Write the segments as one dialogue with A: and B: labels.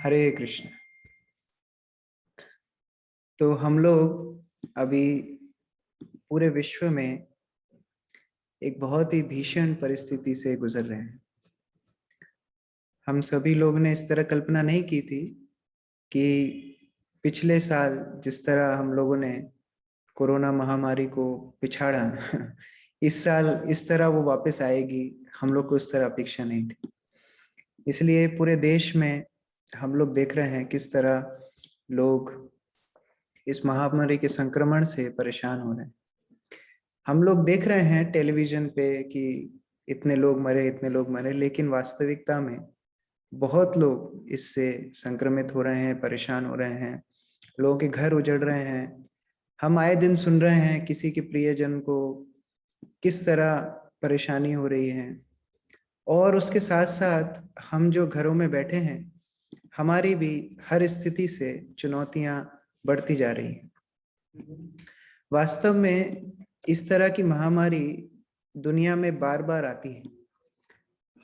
A: हरे कृष्ण। तो हम लोग अभी पूरे विश्व में एक बहुत ही भीषण परिस्थिति से गुजर रहे हैं। हम सभी लोगों ने इस तरह कल्पना नहीं की थी कि पिछले साल जिस तरह हम लोगों ने कोरोना महामारी को पिछाड़ा इस साल इस तरह वो वापस आएगी, हम लोग को इस तरह अपेक्षा नहीं थी। इसलिए पूरे देश में हम लोग देख रहे हैं किस तरह लोग इस महामारी के संक्रमण से परेशान हो रहे हैं। हम लोग देख रहे हैं टेलीविजन पे कि इतने लोग मरे, लेकिन वास्तविकता में बहुत लोग इससे संक्रमित हो रहे हैं, परेशान हो रहे हैं, लोगों के घर उजड़ रहे हैं। हम आए दिन सुन रहे हैं किसी के प्रियजन को किस तरह परेशानी हो रही है, और उसके साथ साथ हम जो घरों में बैठे हैं, हमारी भी हर स्थिति से चुनौतियां बढ़ती जा रही हैं। वास्तव में इस तरह की महामारी दुनिया में बार बार आती है।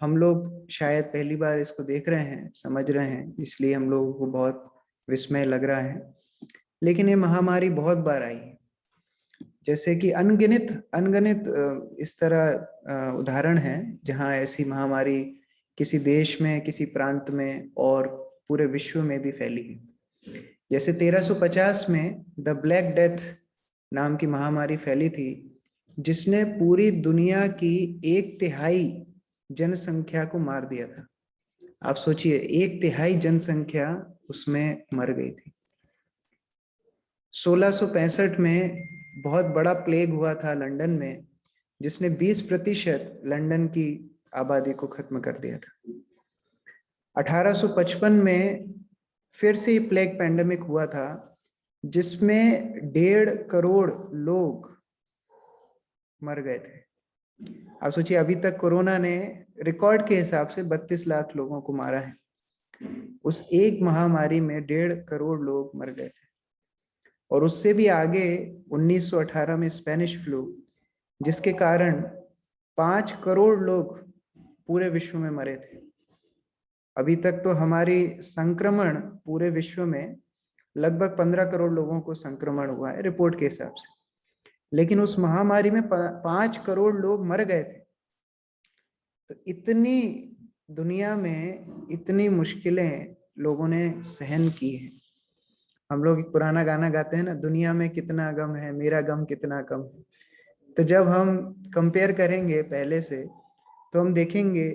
A: हम लोग शायद पहली बार इसको देख रहे हैं, समझ रहे हैं, इसलिए हम लोगों को बहुत विस्मय लग रहा है। लेकिन ये महामारी बहुत बार आई है। जैसे कि अनगिनत अनगिनत इस तरह उदाहरण है जहां ऐसी महामारी किसी देश में, किसी प्रांत में और पूरे विश्व में भी फैली है। जैसे 1350 में द ब्लैक डेथ नाम की महामारी फैली थी, जिसने पूरी दुनिया की 1/3 जनसंख्या को मार दिया था। आप सोचिए, 1/3 जनसंख्या उसमें मर गई थी। 1665 में बहुत बड़ा प्लेग हुआ था लंदन में, जिसने 20% लंदन की आबादी को खत्म कर दिया था। 1855 में फिर से ये प्लेग पैंडेमिक हुआ था, जिसमें 1.5 करोड़ लोग मर गए थे। आप सोचिए, अभी तक कोरोना ने रिकॉर्ड के हिसाब से 32 लाख लोगों को मारा है। उस एक महामारी में 1.5 करोड़ लोग मर गए थे। और उससे भी आगे 1918 में स्पेनिश फ्लू, जिसके कारण 5 करोड़ लोग पूरे विश्व में मरे थे। अभी तक तो हमारी संक्रमण पूरे विश्व में लगभग 15 करोड़ लोगों को संक्रमण हुआ है रिपोर्ट के हिसाब से, लेकिन उस महामारी में 5 करोड़ लोग मर गए थे। तो इतनी दुनिया में इतनी मुश्किलें लोगों ने सहन की है। हम लोग एक पुराना गाना गाते हैं ना, दुनिया में कितना गम है, मेरा गम कितना कम है। तो जब हम कंपेयर करेंगे पहले से, तो हम देखेंगे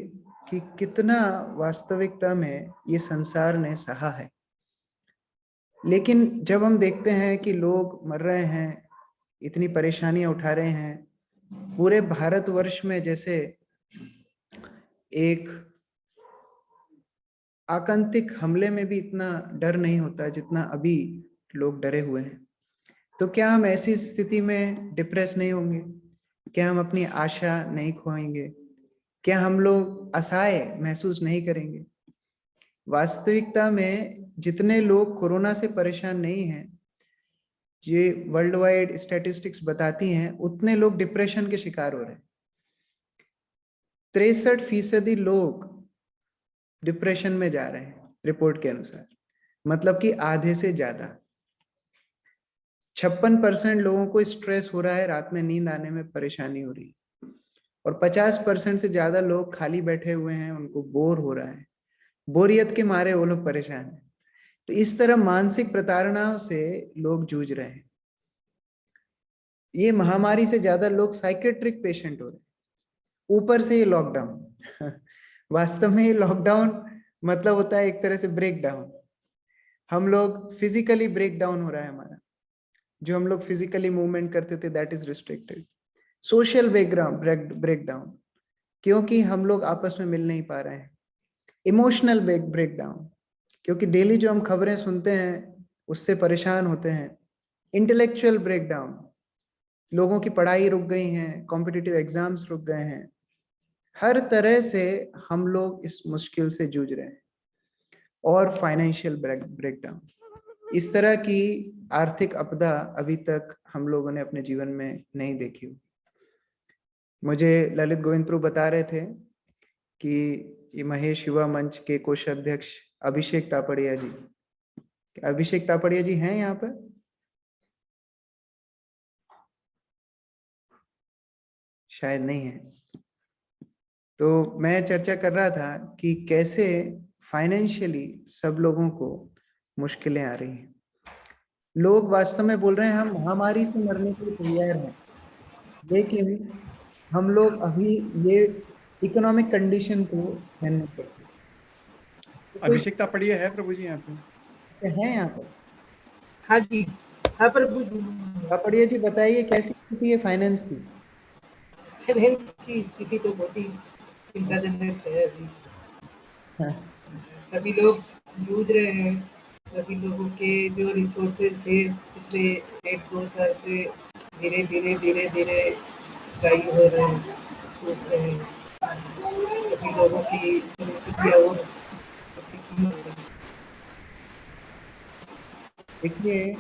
A: कि कितना वास्तविकता में ये संसार ने सहा है। लेकिन जब हम देखते हैं कि लोग मर रहे हैं, इतनी परेशानियां उठा रहे हैं, पूरे भारतवर्ष में जैसे एक आकंतिक हमले में भी इतना डर नहीं होता जितना अभी लोग डरे हुए हैं। तो क्या हम ऐसी स्थिति में डिप्रेस नहीं होंगे? क्या हम अपनी आशा नहीं खोएंगे? क्या हम लोग असहाय महसूस नहीं करेंगे? वास्तविकता में जितने लोग कोरोना से परेशान नहीं हैं, ये वर्ल्ड वाइड स्टैटिस्टिक्स बताती हैं, उतने लोग डिप्रेशन के शिकार हो रहे हैं। 63% लोग डिप्रेशन में जा रहे हैं रिपोर्ट के अनुसार, मतलब कि आधे से ज्यादा। 56% लोगों को स्ट्रेस हो रहा है, रात में नींद आने में परेशानी हो रही है। और 50% से ज्यादा लोग खाली बैठे हुए हैं, उनको बोर हो रहा है, बोरियत के मारे वो लोग परेशान हैं। तो इस तरह मानसिक प्रताड़नाओं से लोग जूझ रहे हैं। ये महामारी से ज्यादा लोग साइकेट्रिक पेशेंट हो रहे हैं, ऊपर से ये लॉकडाउन वास्तव में ये लॉकडाउन मतलब होता है एक तरह से ब्रेक डाउन। हम लोग फिजिकली ब्रेक डाउन हो रहा है हमारा, जो हम लोग फिजिकली मूवमेंट करते थे that is restricted. Social background break down, क्योंकि हम लोग आपस में मिल नहीं पा रहे हैं। इमोशनल ब्रेक डाउन, क्योंकि डेली जो हम खबरें सुनते हैं उससे परेशान होते हैं। इंटेलेक्चुअल ब्रेक डाउन, लोगों की पढ़ाई रुक गई है, कॉम्पिटिटिव एग्जाम्स रुक गए हैं। हर तरह से हम लोग इस मुश्किल से जूझ रहे हैं। और फाइनेंशियल ब्रेकडाउन, इस तरह की आर्थिक आपदा अभी तक हम लोगों ने अपने जीवन में नहीं देखी। मुझे ललित गोविंद प्रभु बता रहे थे कि ये महेश युवा मंच के कोषाध्यक्ष अभिषेक तापड़िया जी, अभिषेक तापड़िया जी हैं यहाँ पर? शायद नहीं है। तो मैं चर्चा कर रहा था कि कैसे फाइनेंशियली सब लोगों को मुश्किलें आ रही हैं। लोग वास्तव में बोल रहे हैं हम महामारी से मरने के लिए तैयार हैं, लेकिन हम लोग अभी ये इकोनॉमिक कंडीशन को सहन नहीं कर सकते। तो कोई
B: अभिषेक तापड़िया है प्रभु जी यहाँ पे?
A: है यहाँ पर?
C: हाँ जी, हाँ प्रभु जी।
A: तापड़िया जी बताइए कैसी स्थिति है फाइनेंस की?
C: फाइनेंस की स्थिति तो बहुत ही चिंताजनक है अभी।
A: हाँ।
C: सभी लोग जूझ रहे हैं। सभी लोगों के जो रिसोर्सेज थे पिछले 1-2 साल से धीरे धीरे गायब हो रहे हैं, सूख रहे हैं। सभी लोगों की परिस्थितियाँ और प्रतिकूल हो रही हैं।
A: देखिए,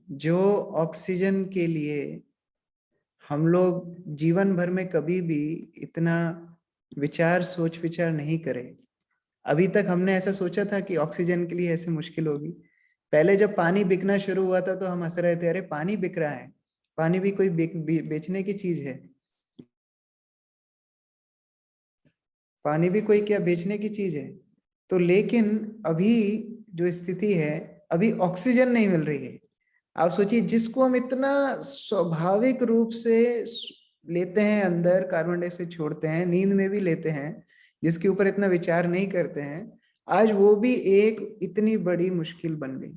A: जो ऑक्सीजन के लिए हम लोग जीवन भर में कभी भी इतना सोच विचार नहीं करे। अभी तक हमने ऐसा सोचा था कि ऑक्सीजन के लिए ऐसे मुश्किल होगी। पहले जब पानी बिकना शुरू हुआ था तो हम हंस रहे थे, अरे पानी बिक रहा है, पानी भी कोई बेचने की चीज है, पानी भी कोई क्या बेचने की चीज है। तो लेकिन अभी जो स्थिति है, अभी ऑक्सीजन नहीं मिल रही है। आप सोचिए, जिसको हम इतना स्वाभाविक रूप से लेते हैं अंदर, कार्बन डाइऑक्साइड छोड़ते हैं, नींद में भी लेते हैं, जिसके ऊपर इतना विचार नहीं करते हैं, आज वो भी एक इतनी बड़ी मुश्किल बन गई।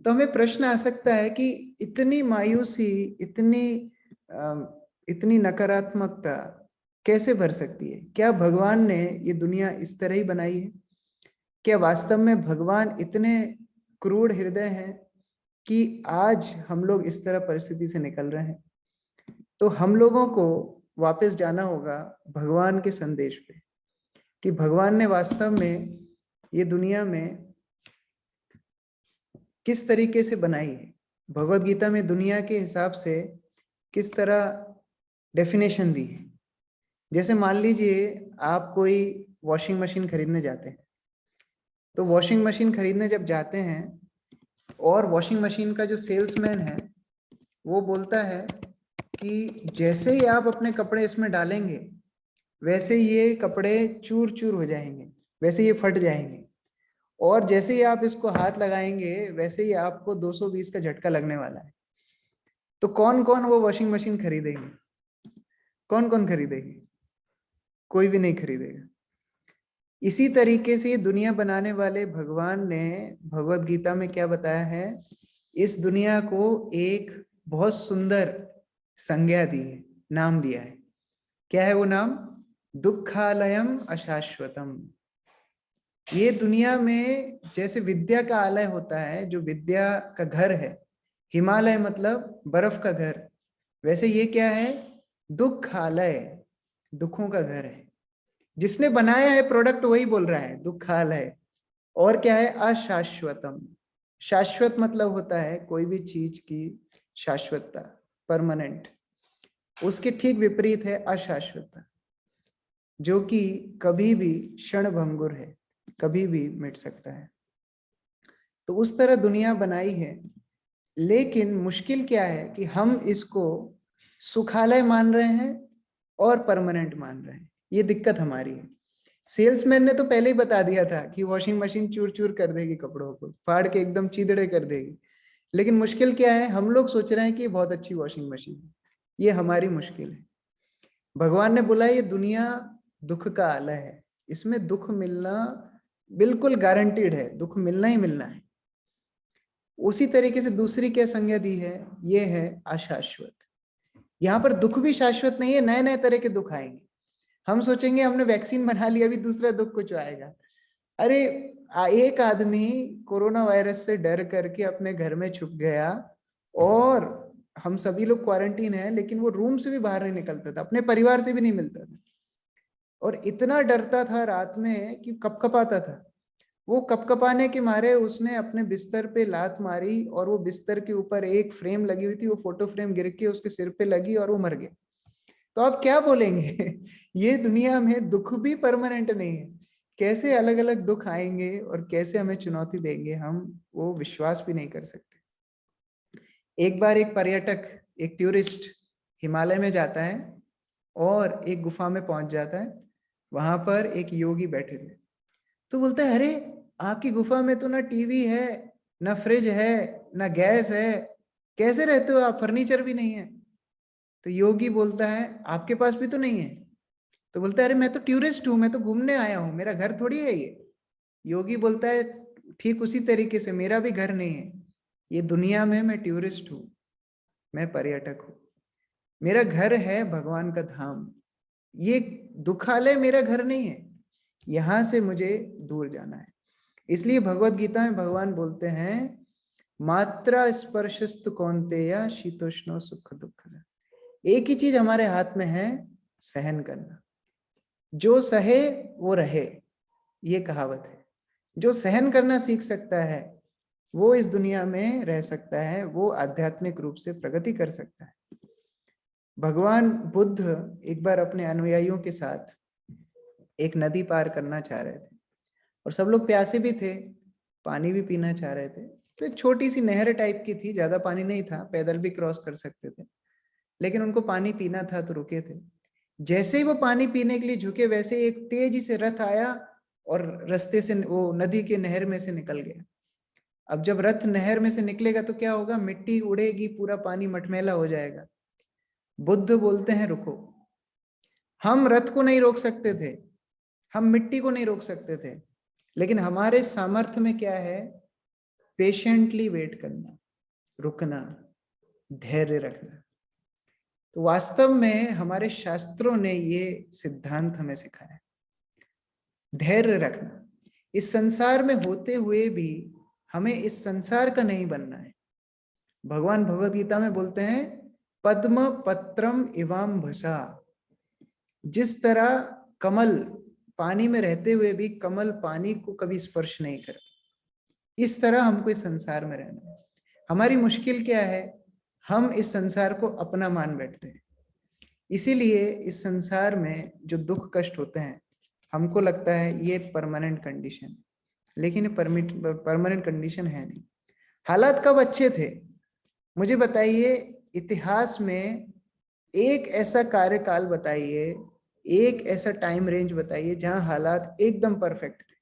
A: तो हमें प्रश्न आ सकता है कि इतनी मायूसी, इतनी नकारात्मकता कैसे भर सकती है? क्या भगवान ने ये दुनिया इस तरह ही बनाई है? क्या वास्तव में भगवान इतने क्रूर हृदय हैं कि आज हम लोग इस तरह परिस्थिति से निकल रहे हैं? तो हम लोगों को वापस जाना होगा भगवान के संदेश पे, कि भगवान ने वास्तव में ये दुनिया में किस तरीके से बनाई है। भगवत गीता में दुनिया के हिसाब से किस तरह डेफिनेशन दी है। जैसे मान लीजिए आप कोई वॉशिंग मशीन खरीदने जाते हैं, तो वॉशिंग मशीन खरीदने जब जाते हैं और वॉशिंग मशीन का जो सेल्समैन है वो बोलता है कि जैसे ही आप अपने कपड़े इसमें डालेंगे वैसे ये कपड़े चूर चूर हो जाएंगे, वैसे ये फट जाएंगे, और जैसे ही आप इसको हाथ लगाएंगे वैसे ही आपको 220 का झटका लगने वाला है। तो कौन कौन वो वॉशिंग मशीन खरीदेंगे? कौन कौन खरीदेंगे? कोई भी नहीं खरीदेगा। इसी तरीके से दुनिया बनाने वाले भगवान ने भगवत गीता में क्या बताया है? इस दुनिया को एक बहुत सुंदर संज्ञा दी है, नाम दिया है। क्या है वो नाम? दुखालयम अशाश्वतम। ये दुनिया में जैसे विद्या का आलय होता है, जो विद्या का घर है, हिमालय मतलब बर्फ का घर, वैसे ये क्या है? दुखालय, दुखों का घर है। जिसने बनाया है प्रोडक्ट वही बोल रहा है दुखालय। और क्या है? अशाश्वतम। शाश्वत मतलब होता है कोई भी चीज की शाश्वतता, परमानेंट। उसके ठीक विपरीत है अशाश्वतता, जो कि कभी भी क्षणभंगुर है, कभी भी मिट सकता है। तो उस तरह दुनिया बनाई है। लेकिन मुश्किल क्या है कि हम इसको सुखालय मान रहे हैं और परमानेंट मान रहे हैं। ये दिक्कत हमारी है। सेल्समैन ने तो पहले ही बता दिया था कि वॉशिंग मशीन चूर चूर कर देगी, कपड़ों को फाड़ के एकदम चीदड़े कर देगी। लेकिन मुश्किल क्या है? हम लोग सोच रहे हैं कि ये बहुत अच्छी वॉशिंग मशीन है। ये हमारी मुश्किल है। भगवान ने बोला ये दुनिया दुख का आलय है, इसमें दुख मिलना बिल्कुल गारंटीड है, दुख मिलना ही मिलना है। उसी तरीके से दूसरी क्या संज्ञा दी है? ये है अशाश्वत। यहाँ पर दुख भी शाश्वत नहीं है, नए नए तरह के दुख आएंगे। हम सोचेंगे हमने वैक्सीन बना लिया, अभी दूसरा दुख कुछ आएगा। अरे एक आदमी कोरोना वायरस से डर करके अपने घर में छुप गया, और हम सभी लोग क्वारंटीन है, लेकिन वो रूम से भी बाहर नहीं निकलता था, अपने परिवार से भी नहीं मिलता था, और इतना डरता था रात में कि कपकपाता था। वो कपकपाने के मारे उसने अपने बिस्तर पे लात मारी, और वो बिस्तर के ऊपर एक फ्रेम लगी हुई थी, वो फोटो फ्रेम गिर के उसके सिर पे लगी और वो मर गया। तो आप क्या बोलेंगे? ये दुनिया में दुख भी परमानेंट नहीं है। कैसे अलग अलग दुख आएंगे और कैसे हमें चुनौती देंगे, हम वो विश्वास भी नहीं कर सकते। एक बार एक पर्यटक, एक टूरिस्ट हिमालय में जाता है और एक गुफा में पहुंच जाता है। वहां पर एक योगी बैठे थे। तो बोलता है, अरे आपकी गुफा में तो ना टीवी है, ना फ्रिज है, ना गैस है, कैसे रहते हो आप, फर्नीचर भी नहीं है। तो योगी बोलता है, आपके पास भी तो नहीं है। तो बोलता है, अरे मैं तो टूरिस्ट हूं, मैं तो घूमने आया हूं, मेरा घर थोड़ी है ये। योगी बोलता है, ठीक उसी तरीके से मेरा भी घर नहीं है। ये दुनिया में मैं टूरिस्ट हूं, मैं पर्यटक हूं। मेरा घर है भगवान का धाम। ये दुखालय मेरा घर नहीं है, यहां से मुझे दूर जाना है। इसलिए भगवत गीता में भगवान बोलते हैं, मात्रा स्पर्शस्तु कौन्तेय शीतोष्णो सुख दुख। एक ही चीज हमारे हाथ में है, सहन करना। जो सहे वो रहे, ये कहावत है। जो सहन करना सीख सकता है वो इस दुनिया में रह सकता है, वो आध्यात्मिक रूप से प्रगति कर सकता है। भगवान बुद्ध एक बार अपने अनुयायियों के साथ एक नदी पार करना चाह रहे थे और सब लोग प्यासे भी थे, पानी भी पीना चाह रहे थे। तो एक छोटी सी नहर टाइप की थी, ज्यादा पानी नहीं था, पैदल भी क्रॉस कर सकते थे, लेकिन उनको पानी पीना था तो रुके थे। जैसे ही वो पानी पीने के लिए झुके, वैसे ही एक तेजी से रथ आया और रास्ते से वो नदी के नहर में से निकल गया। अब जब रथ नहर में से निकलेगा तो क्या होगा, मिट्टी उड़ेगी, पूरा पानी मटमैला हो जाएगा। बुद्ध बोलते हैं, रुको, हम रथ को नहीं रोक सकते थे, हम मिट्टी को नहीं रोक सकते थे, लेकिन हमारे सामर्थ्य में क्या है, पेशेंटली वेट करना, रुकना, धैर्य रखना। तो वास्तव में हमारे शास्त्रों ने ये सिद्धांत हमें सिखाया, धैर्य रखना। इस संसार में होते हुए भी हमें इस संसार का नहीं बनना है। भगवान भगवद गीता में बोलते हैं, पद्म पत्रम इवाम भसा। जिस तरह कमल पानी में रहते हुए भी कमल पानी को कभी स्पर्श नहीं करता, इस तरह हमको इस संसार में रहना है। हमारी मुश्किल क्या है, हम इस संसार को अपना मान बैठते हैं। इसीलिए इस संसार में जो दुख कष्ट होते हैं, हमको लगता है ये परमानेंट कंडीशन, लेकिन ये परमानेंट कंडीशन है नहीं। हालात कब अच्छे थे, मुझे बताइए, इतिहास में एक ऐसा कार्यकाल बताइए, एक ऐसा टाइम रेंज बताइए जहां हालात एकदम परफेक्ट थे,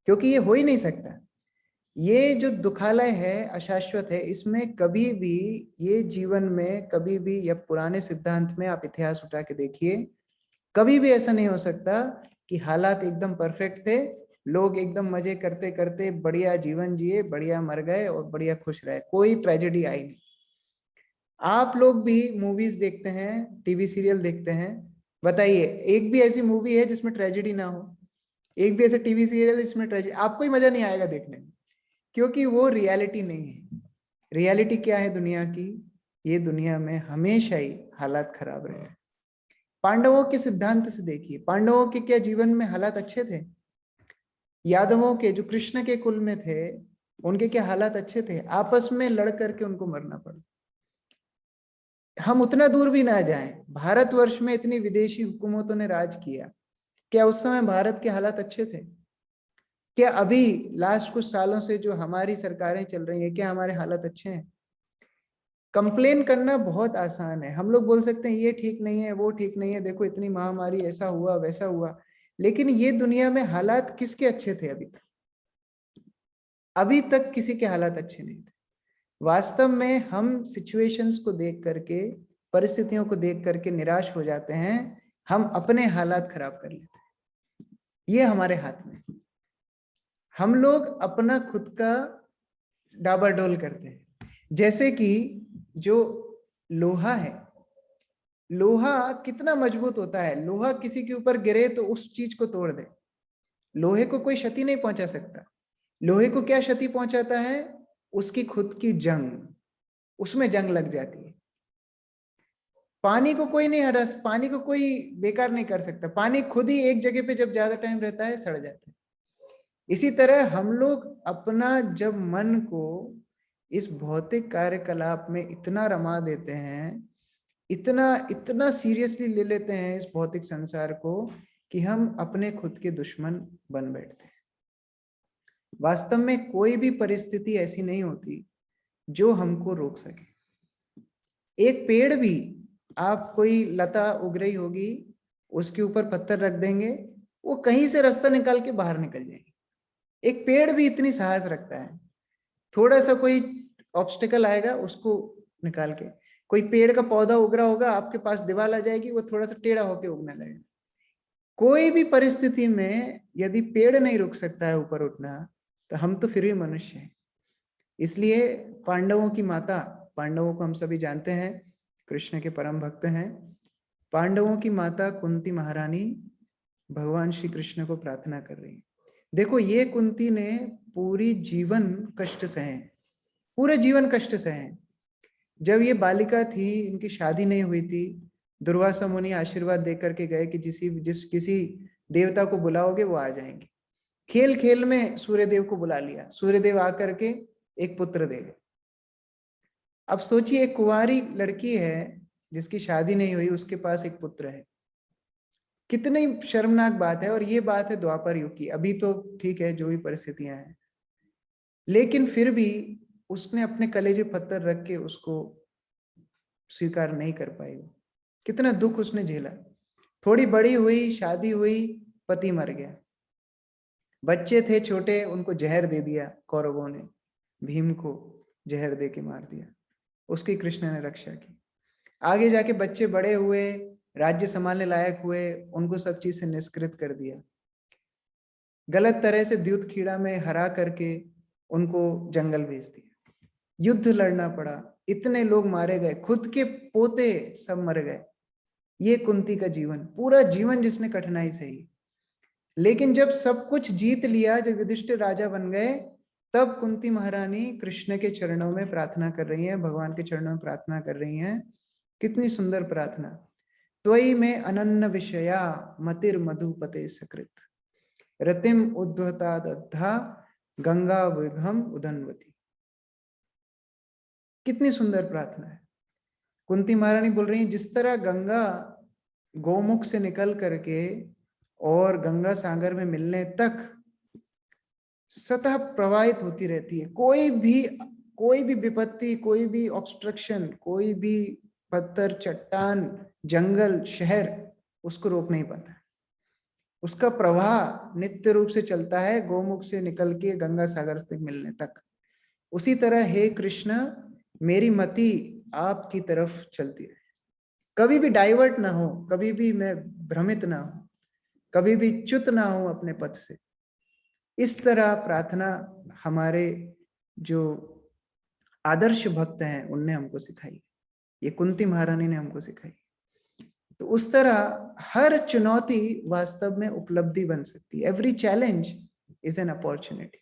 A: क्योंकि ये हो ही नहीं सकता। ये जो दुखालय है, अशाश्वत है, इसमें कभी भी, ये जीवन में कभी भी, या पुराने सिद्धांत में आप इतिहास उठा के देखिए, कभी भी ऐसा नहीं हो सकता कि हालात एकदम परफेक्ट थे, लोग एकदम मजे करते करते बढ़िया जीवन जिए, बढ़िया मर गए और बढ़िया खुश रहे, कोई ट्रेजेडी आई नहीं। आप लोग भी मूवीज देखते हैं, टीवी सीरियल देखते हैं, बताइए एक भी ऐसी मूवी है जिसमें ट्रेजेडी ना हो, एक भी ऐसा टीवी सीरियल जिसमें ट्रेजेडी, आपको ही मजा नहीं आएगा देखने में, क्योंकि वो रियलिटी नहीं है। रियलिटी क्या है दुनिया की, ये दुनिया में हमेशा ही हालात खराब रहे। पांडवों के सिद्धांत से देखिए, पांडवों के क्या जीवन में हालात अच्छे थे? यादवों के, जो कृष्ण के कुल में थे, उनके क्या हालात अच्छे थे? आपस में लड़ करके उनको मरना पड़ा। हम उतना दूर भी ना जाएं, भारतवर्ष में इतनी विदेशी हुकूमतों ने राज किया, क्या उस समय भारत के हालात अच्छे थे? क्या अभी लास्ट कुछ सालों से जो हमारी सरकारें चल रही हैं, क्या हमारे हालत अच्छे हैं? कंप्लेन करना बहुत आसान है, हम लोग बोल सकते हैं ये ठीक नहीं है, वो ठीक नहीं है, देखो इतनी महामारी, ऐसा हुआ वैसा हुआ, लेकिन ये दुनिया में हालात किसके अच्छे थे? अभी तक किसी के हालात अच्छे नहीं थे। वास्तव में हम सिचुएशंस को देख करके, परिस्थितियों को देख करके निराश हो जाते हैं, हम अपने हालात खराब कर लेते हैं। ये हमारे हाथ में, हम लोग अपना खुद का डाबाडोल करते हैं। जैसे कि जो लोहा है, लोहा कितना मजबूत होता है, लोहा किसी के ऊपर गिरे तो उस चीज को तोड़ दे, लोहे को कोई क्षति नहीं पहुंचा सकता। लोहे को क्या क्षति पहुंचाता है? उसकी खुद की जंग, उसमें जंग लग जाती है। पानी को कोई नहीं हटा, पानी को कोई बेकार नहीं कर सकता, पानी खुद ही एक जगह पे जब ज्यादा टाइम रहता है सड़ जाता है। इसी तरह हम लोग अपना जब मन को इस भौतिक कार्यकलाप में इतना रमा देते हैं, इतना इतना सीरियसली ले लेते हैं इस भौतिक संसार को, कि हम अपने खुद के दुश्मन बन बैठते हैं। वास्तव में कोई भी परिस्थिति ऐसी नहीं होती जो हमको रोक सके। एक पेड़ भी, आप कोई लता उग रही होगी, उसके ऊपर पत्थर रख देंगे, वो कहीं से रास्ता निकाल के बाहर निकल जाएगी। एक पेड़ भी इतनी साहस रखता है, थोड़ा सा कोई ऑब्स्टिकल आएगा उसको निकाल के। कोई पेड़ का पौधा उग रहा होगा, आपके पास दीवार आ जाएगी, वो थोड़ा सा टेढ़ा होकर उगने लगेगा। कोई भी परिस्थिति में यदि पेड़ नहीं रुक सकता है ऊपर उठना, तो हम तो फिर भी मनुष्य हैं। इसलिए पांडवों की माता, पांडवों को हम सभी जानते हैं, कृष्ण के परम भक्त हैं। पांडवों की माता कुंती महारानी भगवान श्री कृष्ण को प्रार्थना कर रही है। देखो, ये कुंती ने पूरी जीवन कष्ट सहे, पूरे जीवन कष्ट सहे। जब ये बालिका थी, इनकी शादी नहीं हुई थी, दुर्वासा मुनि आशीर्वाद देकर के गए कि किसी देवता को बुलाओगे वो आ जाएंगे। खेल खेल में सूर्यदेव को बुला लिया, सूर्यदेव आकर के एक पुत्र दे गए। अब सोचिए, एक कुंवारी लड़की है जिसकी शादी नहीं हुई, उसके पास एक पुत्र है। कितनी शर्मनाक बात है। और ये बात है द्वापर युग की। अभी तो ठीक है जो भी परिस्थितियां हैं, लेकिन फिर भी उसने अपने कलेजे पत्थर रख के उसको स्वीकार नहीं कर पाई। कितना दुख उसने झेला। थोड़ी बड़ी हुई, शादी हुई, पति मर गया, बच्चे थे छोटे, उनको जहर दे दिया कौरवों ने, भीम को जहर दे के मार दिया। उसकी कृष्ण ने रक्षा की। आगे जाके बच्चे बड़े हुए, राज्य संभालने लायक हुए, उनको सब चीज से निष्कृत कर दिया। गलत तरह से द्युत खीड़ा में हरा करके उनको जंगल भेज दिया। युद्ध लड़ना पड़ा, इतने लोग मारे गए, खुद के पोते सब मर गए। ये कुंती का जीवन, पूरा जीवन जिसने कठिनाई सही। लेकिन जब सब कुछ जीत लिया, जब युधिष्ठिर राजा बन गए, तब कुंती महारानी कृष्ण के चरणों में प्रार्थना कर रही हैं, भगवान के चरणों में प्रार्थना कर रही हैं। कितनी सुंदर प्रार्थना। त्वयि में अनन्न विषया मतिर मधुपते सकृत रतिम उद्धता दद्धा गंगा विघम उदन्वती। कितनी सुंदर प्रार्थना है। कुंती महारानी बोल रही है, जिस तरह गंगा गौमुख से निकल करके और गंगा सागर में मिलने तक सतह प्रवाहित होती रहती है, कोई भी विपत्ति, कोई भी ऑब्स्ट्रक्शन, कोई भी पत्थर, चट्टान, जंगल, शहर उसको रोक नहीं पाता। उसका प्रवाह नित्य रूप से चलता है, गोमुख से निकल के गंगा सागर से मिलने तक। उसी तरह हे कृष्ण, मेरी मति आपकी तरफ चलती रहे, कभी भी डाइवर्ट ना हो, कभी भी मैं भ्रमित ना हो, कभी भी च्युत ना हो अपने पथ से। इस तरह प्रार्थना हमारे जो आदर्श भक्त हैं उनने हमको सिखाई, ये कुंती महारानी ने हमको सिखाई। तो उस तरह हर चुनौती वास्तव में उपलब्धि बन सकती है। Every challenge is an opportunity.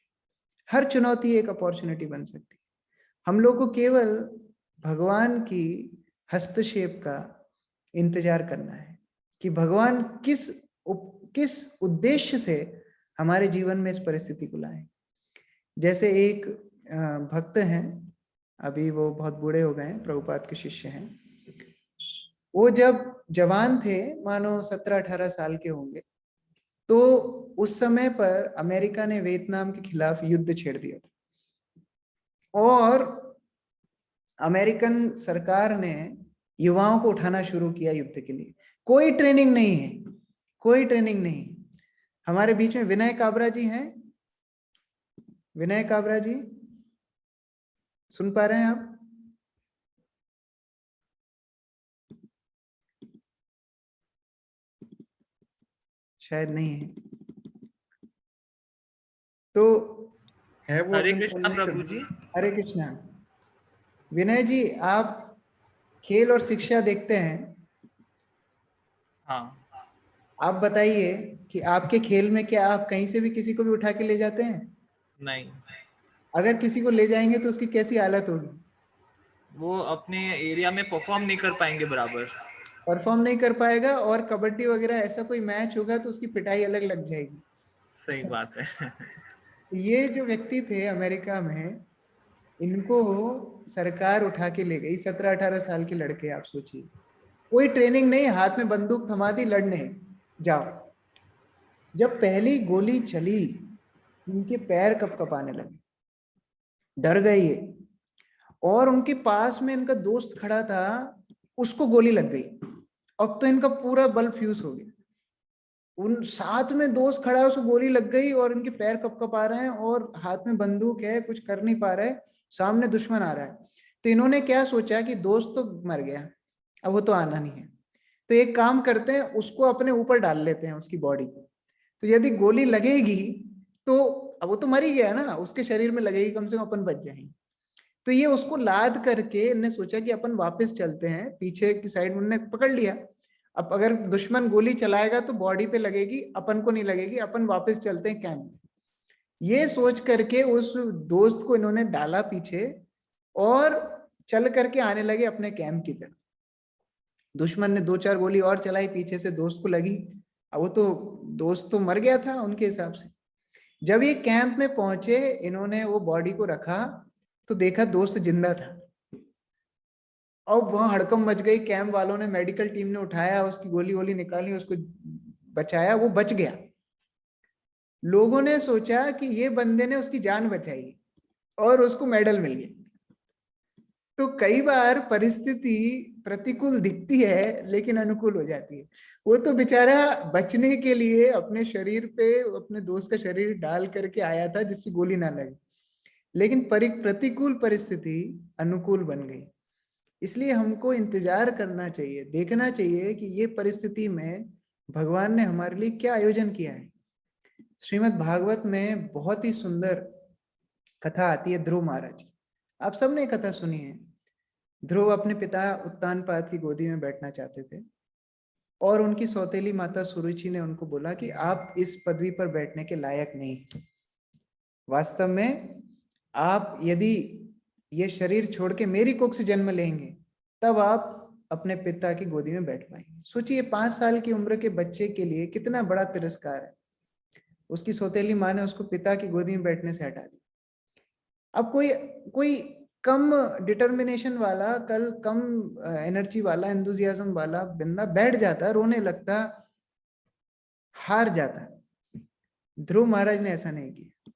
A: हर चुनौती एक अपॉर्चुनिटी बन सकती है। हम लोग को केवल भगवान की हस्तक्षेप का इंतजार करना है कि भगवान किस उद्देश्य से हमारे जीवन में इस परिस्थिति को लाए। जैसे एक भक्त हैं, अभी वो बहुत बूढ़े हो गए हैं, प्रभुपाद के शिष्य हैं। वो जब जवान थे, मानो 17-18 साल के होंगे, तो उस समय पर अमेरिका ने वियतनाम के खिलाफ युद्ध छेड़ दिया था और अमेरिकन सरकार ने युवाओं को उठाना शुरू किया युद्ध के लिए। कोई ट्रेनिंग नहीं है, कोई ट्रेनिंग नहीं। हमारे बीच में विनय काबरा जी हैं। विनय काबरा जी, सुन पा रहे हैं आप? शायद नहीं है। तो
B: है वो।
D: हरे कृष्णा प्रभु जी।
A: हरे कृष्णा। विनय जी, आप खेल और शिक्षा देखते हैं।
D: हाँ,
A: आप बताइए कि आपके खेल में क्या आप कहीं से भी किसी को भी उठा के ले जाते हैं?
D: नहीं,
A: अगर किसी को ले जाएंगे तो उसकी कैसी हालत होगी?
D: वो अपने एरिया में परफॉर्म नहीं कर पाएंगे बराबर।
A: परफॉर्म नहीं कर पाएगा, और कबड्डी वगैरह ऐसा कोई मैच होगा तो उसकी पिटाई अलग लग जाएगी।
D: सही बात है।
A: ये जो व्यक्ति थे अमेरिका में, इनको सरकार उठा के ले गई। 17-18 साल के लड़के, आप सोचिए, कोई ट्रेनिंग नहीं, हाथ में बंदूक थमा दी, लड़ने जाओ। जब पहली गोली चली, इनके पैर कपकपाने लगे, डर गए ये। और उनके पास में इनका दोस्त खड़ा था, उसको गोली लग गई। अब तो इनका पूरा बल फ्यूज हो गया। उन साथ में दोस्त खड़ा है, उसको गोली लग गई और इनके पैर कपकपा रहे हैं और हाथ में बंदूक है, कुछ कर नहीं पा रहे, सामने दुश्मन आ रहा है। तो इन्होंने क्या सोचा कि दोस्त तो मर गया, अब वो तो आना नहीं है, तो एक काम करते हैं, उसको अपने ऊपर डाल लेते हैं, उसकी बॉडी को। तो यदि गोली लगेगी तो अब वो तो मर ही गया ना, उसके शरीर में लगेगी, कम से कम अपन बच जाएंगे। तो ये उसको लाद करके इन्होंने सोचा कि अपन वापस चलते हैं, पीछे की साइड उन्होंने पकड़ लिया। अब अगर दुश्मन गोली चलाएगा तो बॉडी पे लगेगी, अपन को नहीं लगेगी, अपन वापस चलते हैं कैंप में। ये सोच करके उस दोस्त को इन्होंने डाला पीछे और चल करके आने लगे अपने कैंप की तरफ। दुश्मन ने 2-4 गोली और चलाई, पीछे से दोस्त को लगी। अब वो तो दोस्त तो मर गया था उनके हिसाब से। जब ये कैंप में पहुंचे, इन्होंने वो बॉडी को रखा तो देखा दोस्त जिंदा था। अब वहां हड़कम मच गई, कैंप वालों ने, मेडिकल टीम ने उठाया, उसकी गोली वोली निकाली, उसको बचाया, वो बच गया। लोगों ने सोचा कि ये बंदे ने उसकी जान बचाई और उसको मेडल मिल गया। तो कई बार परिस्थिति प्रतिकूल दिखती है लेकिन अनुकूल हो जाती है। वो तो बेचारा बचने के लिए अपने शरीर पे अपने दोस्त का शरीर डाल करके आया था जिससे गोली ना लगे, लेकिन प्रतिकूल परिस्थिति अनुकूल बन गई। इसलिए हमको इंतजार करना चाहिए, देखना चाहिए कि ये परिस्थिति में भगवान ने हमारे लिए क्या आयोजन किया है। श्रीमद् भागवत में बहुत ही सुंदर कथा आती है ध्रुव महाराज की। आप सबने कथा सुनी है। ध्रुव अपने पिता उत्तानपाद की गोदी में बैठना चाहते थे और उनकी सौतेली माता सुरुचि ने उनको बोला कि आप इस पदवी पर बैठने के लायक नहीं। वास्तव में आप यदि ये शरीर छोड़ के मेरी कोख से जन्म लेंगे तब आप अपने पिता की गोदी में बैठ पाएंगे। सोचिए 5 साल की उम्र के बच्चे के लिए कितना बड़ा तिरस्कार है। उसकी सौतेली माँ ने उसको पिता की गोदी में बैठने से हटा दिया। अब कोई कम डिटर्मिनेशन वाला, कम एनर्जी वाला, एंथुसियाज्म वाला बंदा बैठ जाता, रोने लगता, हार जाता। ध्रुव महाराज ने ऐसा नहीं किया।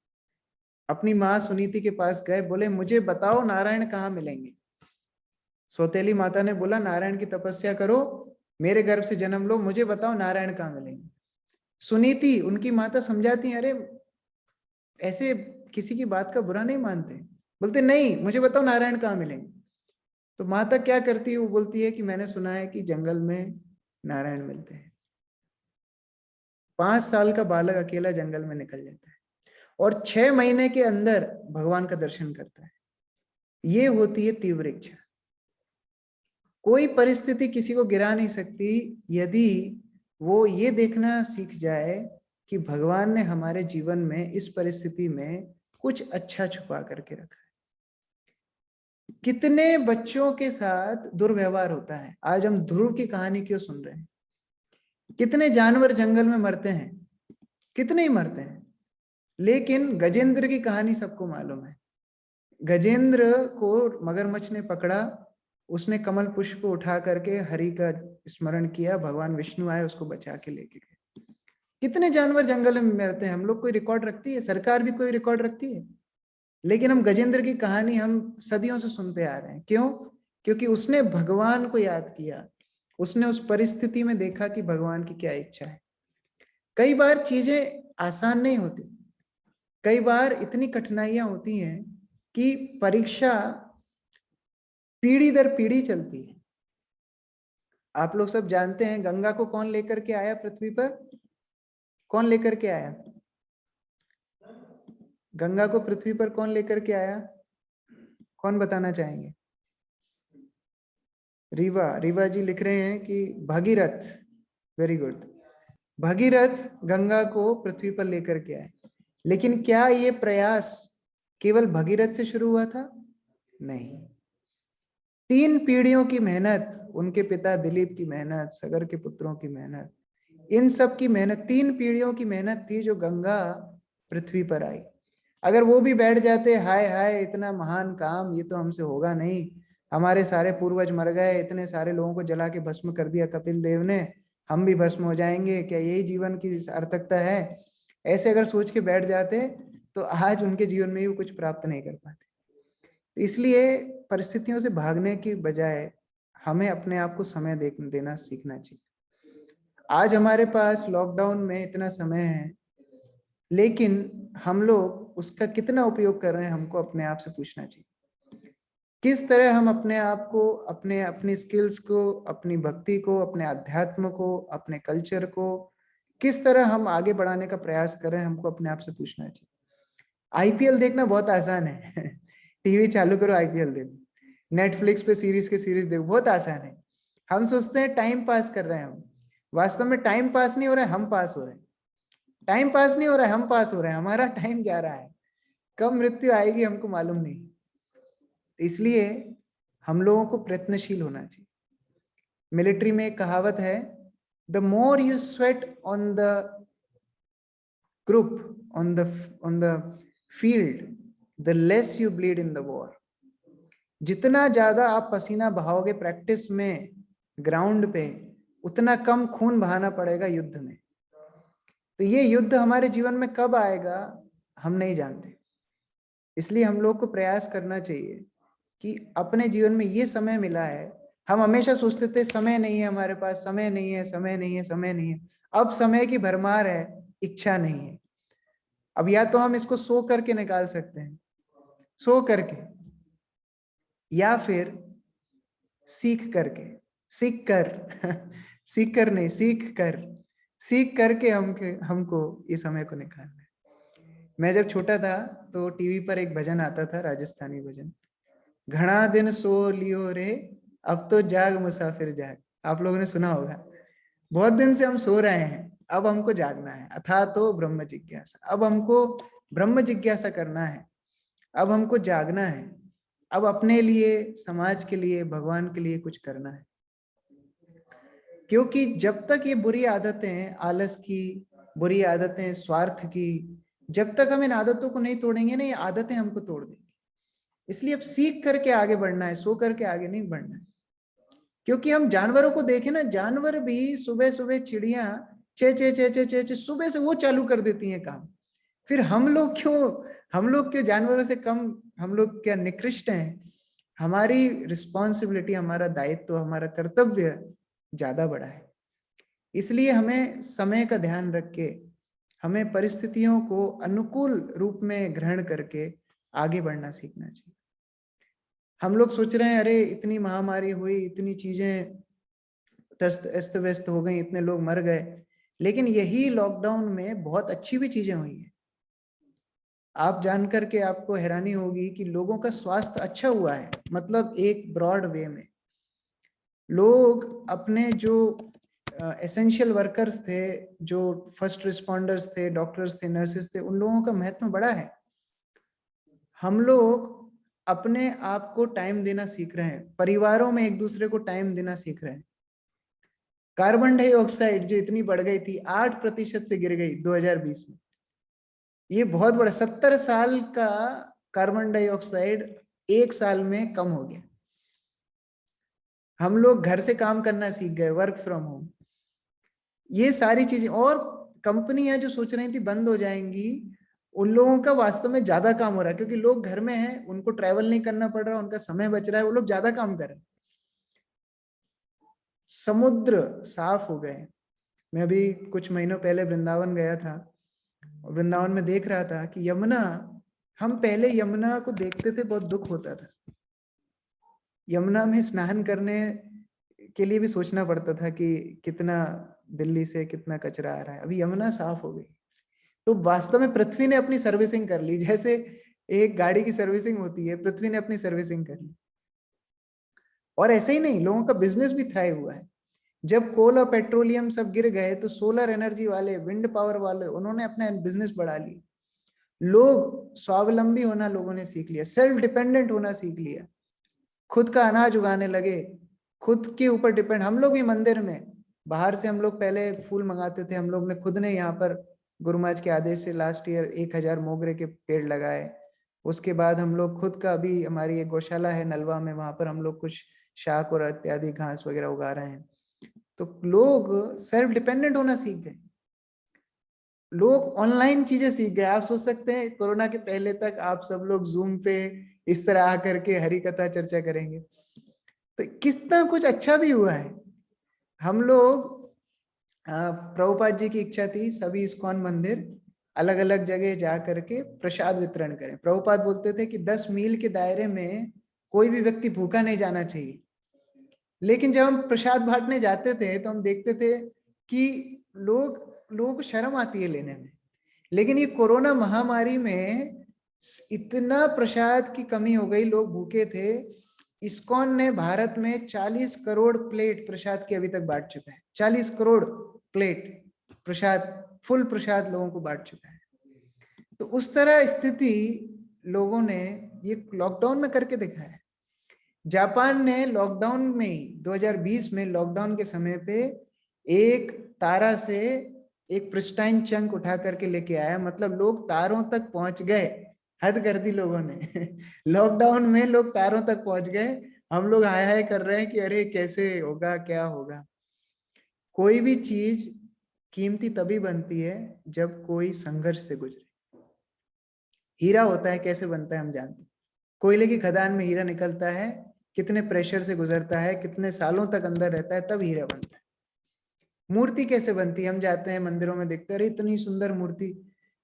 A: अपनी माँ सुनीति के पास गए, बोले मुझे बताओ नारायण कहाँ मिलेंगे। सौतेली माता ने बोला नारायण की तपस्या करो, मेरे गर्भ से जन्म लो, मुझे बताओ नारायण कहाँ मिलेंगे। सुनीति उनकी माता समझाती, अरे ऐसे किसी की बात का बुरा नहीं मानते, बोलते नहीं मुझे बताओ नारायण कहाँ मिलेंगे। तो माता क्या करती है, वो बोलती है कि मैंने सुना है कि जंगल में नारायण मिलते हैं। 5 साल का बालक अकेला जंगल में निकल जाता है और 6 महीने के अंदर भगवान का दर्शन करता है। ये होती है तीव्र इच्छा। कोई परिस्थिति किसी को गिरा नहीं सकती यदि वो ये देखना सीख जाए कि भगवान ने हमारे जीवन में इस परिस्थिति में कुछ अच्छा छुपा करके रखा है। कितने बच्चों के साथ दुर्व्यवहार होता है। आज हम ध्रुव की कहानी क्यों सुन रहे हैं? कितने जानवर जंगल में मरते हैं, कितने ही मरते हैं, लेकिन गजेंद्र की कहानी सबको मालूम है। गजेंद्र को मगरमच्छ ने पकड़ा, उसने कमल पुष्प को उठा करके हरि का स्मरण किया, भगवान विष्णु आए उसको बचा के लेके गए। कितने जानवर जंगल में मरते हैं, हम लोग कोई रिकॉर्ड रखती है? सरकार भी कोई रिकॉर्ड रखती है? लेकिन हम गजेंद्र की कहानी हम सदियों से सुनते आ रहे हैं। क्यों? क्योंकि उसने भगवान को याद किया, उसने उस परिस्थिति में देखा कि भगवान की क्या इच्छा है। कई बार चीजें आसान नहीं होती, कई बार इतनी कठिनाइयां होती हैं कि परीक्षा पीढ़ी दर पीढ़ी चलती है। आप लोग सब जानते हैं गंगा को कौन लेकर के आया पृथ्वी पर? कौन लेकर के आया गंगा को पृथ्वी पर? कौन लेकर के आया? कौन बताना चाहेंगे? रीवा जी लिख रहे हैं कि भगीरथ। Very good. भगीरथ गंगा को पृथ्वी पर लेकर के आए। लेकिन क्या ये प्रयास केवल भगीरथ से शुरू हुआ था? नहीं, 3 पीढ़ियों की मेहनत, उनके पिता दिलीप की मेहनत, सगर के पुत्रों की मेहनत, इन सब की मेहनत, 3 पीढ़ियों की मेहनत थी जो गंगा पृथ्वी पर आई। अगर वो भी बैठ जाते, हाय हाय इतना महान काम ये तो हमसे होगा नहीं, हमारे सारे पूर्वज मर गए, इतने सारे लोगों को जला के भस्म कर दिया कपिल देव ने, हम भी भस्म हो जाएंगे, क्या यही जीवन की सार्थकता है? ऐसे अगर सोच के बैठ जाते तो आज उनके जीवन में भी कुछ प्राप्त नहीं कर पाते। तो इसलिए परिस्थितियों से भागने की बजाय हमें अपने आप को समय देना सीखना चाहिए। आज हमारे पास लॉकडाउन में इतना समय है, लेकिन हम लोग उसका कितना उपयोग कर रहे हैं, हमको अपने आप से पूछना चाहिए। किस तरह हम अपने आप को, अपनी स्किल्स को, अपनी भक्ति को, अपने अध्यात्म को, अपने कल्चर को किस तरह हम आगे बढ़ाने का प्रयास कर रहे हैं, हमको अपने आप से पूछना चाहिए। आईपीएल देखना बहुत आसान है टीवी चालू करो, आईपीएल देखो, नेटफ्लिक्स पे सीरीज के सीरीज देखो, बहुत आसान है। हम सोचते हैं टाइम पास कर रहे हैं, हम वास्तव में टाइम पास नहीं हो रहा है, हम पास हो रहे हैं। टाइम पास नहीं हो रहा है, हम पास हो रहे हैं, हमारा टाइम जा रहा है। कब मृत्यु आएगी हमको मालूम नहीं। इसलिए हम लोगों को प्रयत्नशील होना चाहिए। मिलिट्री में एक कहावत है, the more you sweat on the group, on the field, the less you bleed in the war. जितना ज्यादा आप पसीना बहाओगे प्रैक्टिस में, ग्राउंड पे, उतना कम खून बहाना पड़ेगा युद्ध में। तो ये युद्ध हमारे जीवन में कब आएगा हम नहीं जानते। इसलिए हम लोग को प्रयास करना चाहिए कि अपने जीवन में ये समय मिला है। हम हमेशा सोचते थे समय नहीं है हमारे पास, समय नहीं है, समय नहीं है, समय नहीं है। अब समय की भरमार है, इच्छा नहीं है। अब या तो हम इसको सो करके निकाल सकते हैं, सो करके, या फिर सीख करके, सीख कर सीख कर नहीं, सीख कर, सीख करके हमको ये समय को निकालना है। मैं जब छोटा था तो टीवी पर एक भजन आता था, राजस्थानी भजन, घना दिन सो लियो रे, अब तो जाग मुसाफिर जाग। आप लोगों ने सुना होगा। बहुत दिन से हम सो रहे हैं, अब हमको जागना है। अथा तो ब्रह्म जिज्ञासा, अब हमको ब्रह्म जिज्ञासा करना है, अब हमको जागना है, अब अपने लिए, समाज के लिए, भगवान के लिए कुछ करना है। क्योंकि जब तक ये बुरी आदतें, आलस की बुरी आदतें, स्वार्थ की, जब तक हम इन आदतों को नहीं तोड़ेंगे ना, ये आदतें हमको तोड़ देंगी। इसलिए अब सीख करके आगे बढ़ना है, सो करके आगे नहीं बढ़ना है। क्योंकि हम जानवरों को देखें ना, जानवर भी सुबह सुबह, चिड़िया चे चे चे चे चे चे सुबह से वो चालू कर देती हैं काम। फिर हम लोग क्यों जानवरों से कम, हम लोग क्या निकृष्ट हैं? हमारी रिस्पॉन्सिबिलिटी, हमारा दायित्व, हमारा कर्तव्य ज्यादा बड़ा है। इसलिए हमें समय का ध्यान रख के, हमें परिस्थितियों को अनुकूल रूप में ग्रहण करके आगे बढ़ना सीखना चाहिए। हम लोग सोच रहे हैं अरे इतनी महामारी हुई, इतनी चीजें अस्त व्यस्त हो गई, इतने लोग मर गए, लेकिन यही लॉकडाउन में बहुत अच्छी भी चीजें हुई हैं। आप जानकर के आपको हैरानी होगी कि लोगों का स्वास्थ्य अच्छा हुआ है। मतलब एक ब्रॉड वे में लोग अपने जो एसेंशियल वर्कर्स थे, जो फर्स्ट रिस्पॉन्डर्स थे, डॉक्टर्स थे, नर्सेस थे, उन लोगों का महत्व बड़ा है। हम लोग अपने आप को टाइम देना सीख रहे हैं, परिवारों में एक दूसरे को टाइम देना सीख रहे हैं। कार्बन डाइऑक्साइड जो इतनी बढ़ गई थी, 8% से गिर गई 2020 में। ये बहुत बड़ा, 70 साल का कार्बन डाइऑक्साइड एक साल में कम हो गया। हम लोग घर से काम करना सीख गए, वर्क फ्रॉम होम, ये सारी चीजें। और कंपनियां जो सोच रही थी बंद हो जाएंगी, उन लोगों का वास्तव में ज्यादा काम हो रहा है, क्योंकि लोग घर में हैं, उनको ट्रैवल नहीं करना पड़ रहा, उनका समय बच रहा है, वो लोग ज्यादा काम कर रहे हैं। समुद्र साफ हो गए। मैं अभी कुछ महीनों पहले वृंदावन गया था, और वृंदावन में देख रहा था कि यमुना, हम पहले यमुना को देखते थे, बहुत दुख होता था। यमुना में स्नान करने के लिए भी सोचना पड़ता था कि कितना दिल्ली से कितना कचरा आ रहा है। अभी यमुना साफ हो गई, तो वास्तव में पृथ्वी ने अपनी सर्विसिंग कर ली। जैसे एक गाड़ी की सर्विसिंग होती है, पृथ्वी ने अपनी सर्विसिंग कर ली। और ऐसे ही नहीं, लोगों का बिजनेस भी थ्राइव हुआ है। जब कोल और पेट्रोलियम सब गिर गए, तो सोलर एनर्जी वाले, विंड पावर वाले, उन्होंने अपना बिजनेस बढ़ा लिया। लोग स्वावलंबी होना लोगों ने सीख लिया, सेल्फ डिपेंडेंट होना सीख लिया, खुद का अनाज उगाने लगे, खुद के ऊपर डिपेंड। हम लोग भी मंदिर में, बाहर से हम लोग पहले फूल मंगाते थे, हम लोग ने खुद ने यहाँ पर गुरु महाराज के आदेश से लास्ट ईयर 1000 मोगरे के पेड़ लगाए। उसके बाद हम लोग खुद का, अभी हमारी एक गौशाला है नलवा में, वहां पर हम लोग कुछ शाक और इत्यादि घास वगैरह उगा रहे हैं। तो लोग सेल्फ डिपेंडेंट होना सीख गए, लोग ऑनलाइन चीजें सीख गए। आप सोच सकते हैं कोरोना के पहले तक आप सब लोग जूम पे इस तरह आकर के हरि कथा चर्चा करेंगे, तो कितना कुछ अच्छा भी हुआ है। हम लोग प्रभुपाद जी की इच्छा थी सभी इस्कॉन मंदिर अलग अलग जगह जा करके प्रसाद वितरण करें। प्रभुपाद बोलते थे कि 10 मील के दायरे में कोई भी व्यक्ति भूखा नहीं जाना चाहिए। लेकिन जब हम प्रसाद बांटने जाते थे तो हम देखते थे कि लोगों को शर्म आती है लेने में। लेकिन ये कोरोना महामारी में इतना प्रसाद की कमी हो गई, लोग भूखे थे। इस्कॉन ने भारत में 40 करोड़ प्लेट प्रसाद की अभी तक बांट चुका है। 40 करोड़ प्लेट प्रसाद, फुल प्रसाद लोगों को बांट चुका है। तो उस तरह स्थिति लोगों ने ये लॉकडाउन में करके दिखाया है। जापान ने लॉकडाउन में 2020 में लॉकडाउन के समय पे एक तारा से एक प्रिस्टाइन चंक उठा करके लेके आया, मतलब लोग तारों तक पहुंच गए। हद कर दी लोगों ने लॉकडाउन में लोग तारों तक पहुंच गए। हम लोग हाय हाय कर रहे हैं कि अरे कैसे होगा, क्या होगा। कोई भी चीज कीमती तभी बनती है जब कोई संघर्ष से गुजरे। हीरा होता है, कैसे बनता है हम जानते हैं। कोयले की खदान में हीरा निकलता है, कितने प्रेशर से गुजरता है, कितने सालों तक अंदर रहता है, तब हीरा बनता है। मूर्ति कैसे बनती है, हम जाते हैं मंदिरों में देखते हैं, अरे इतनी सुंदर मूर्ति।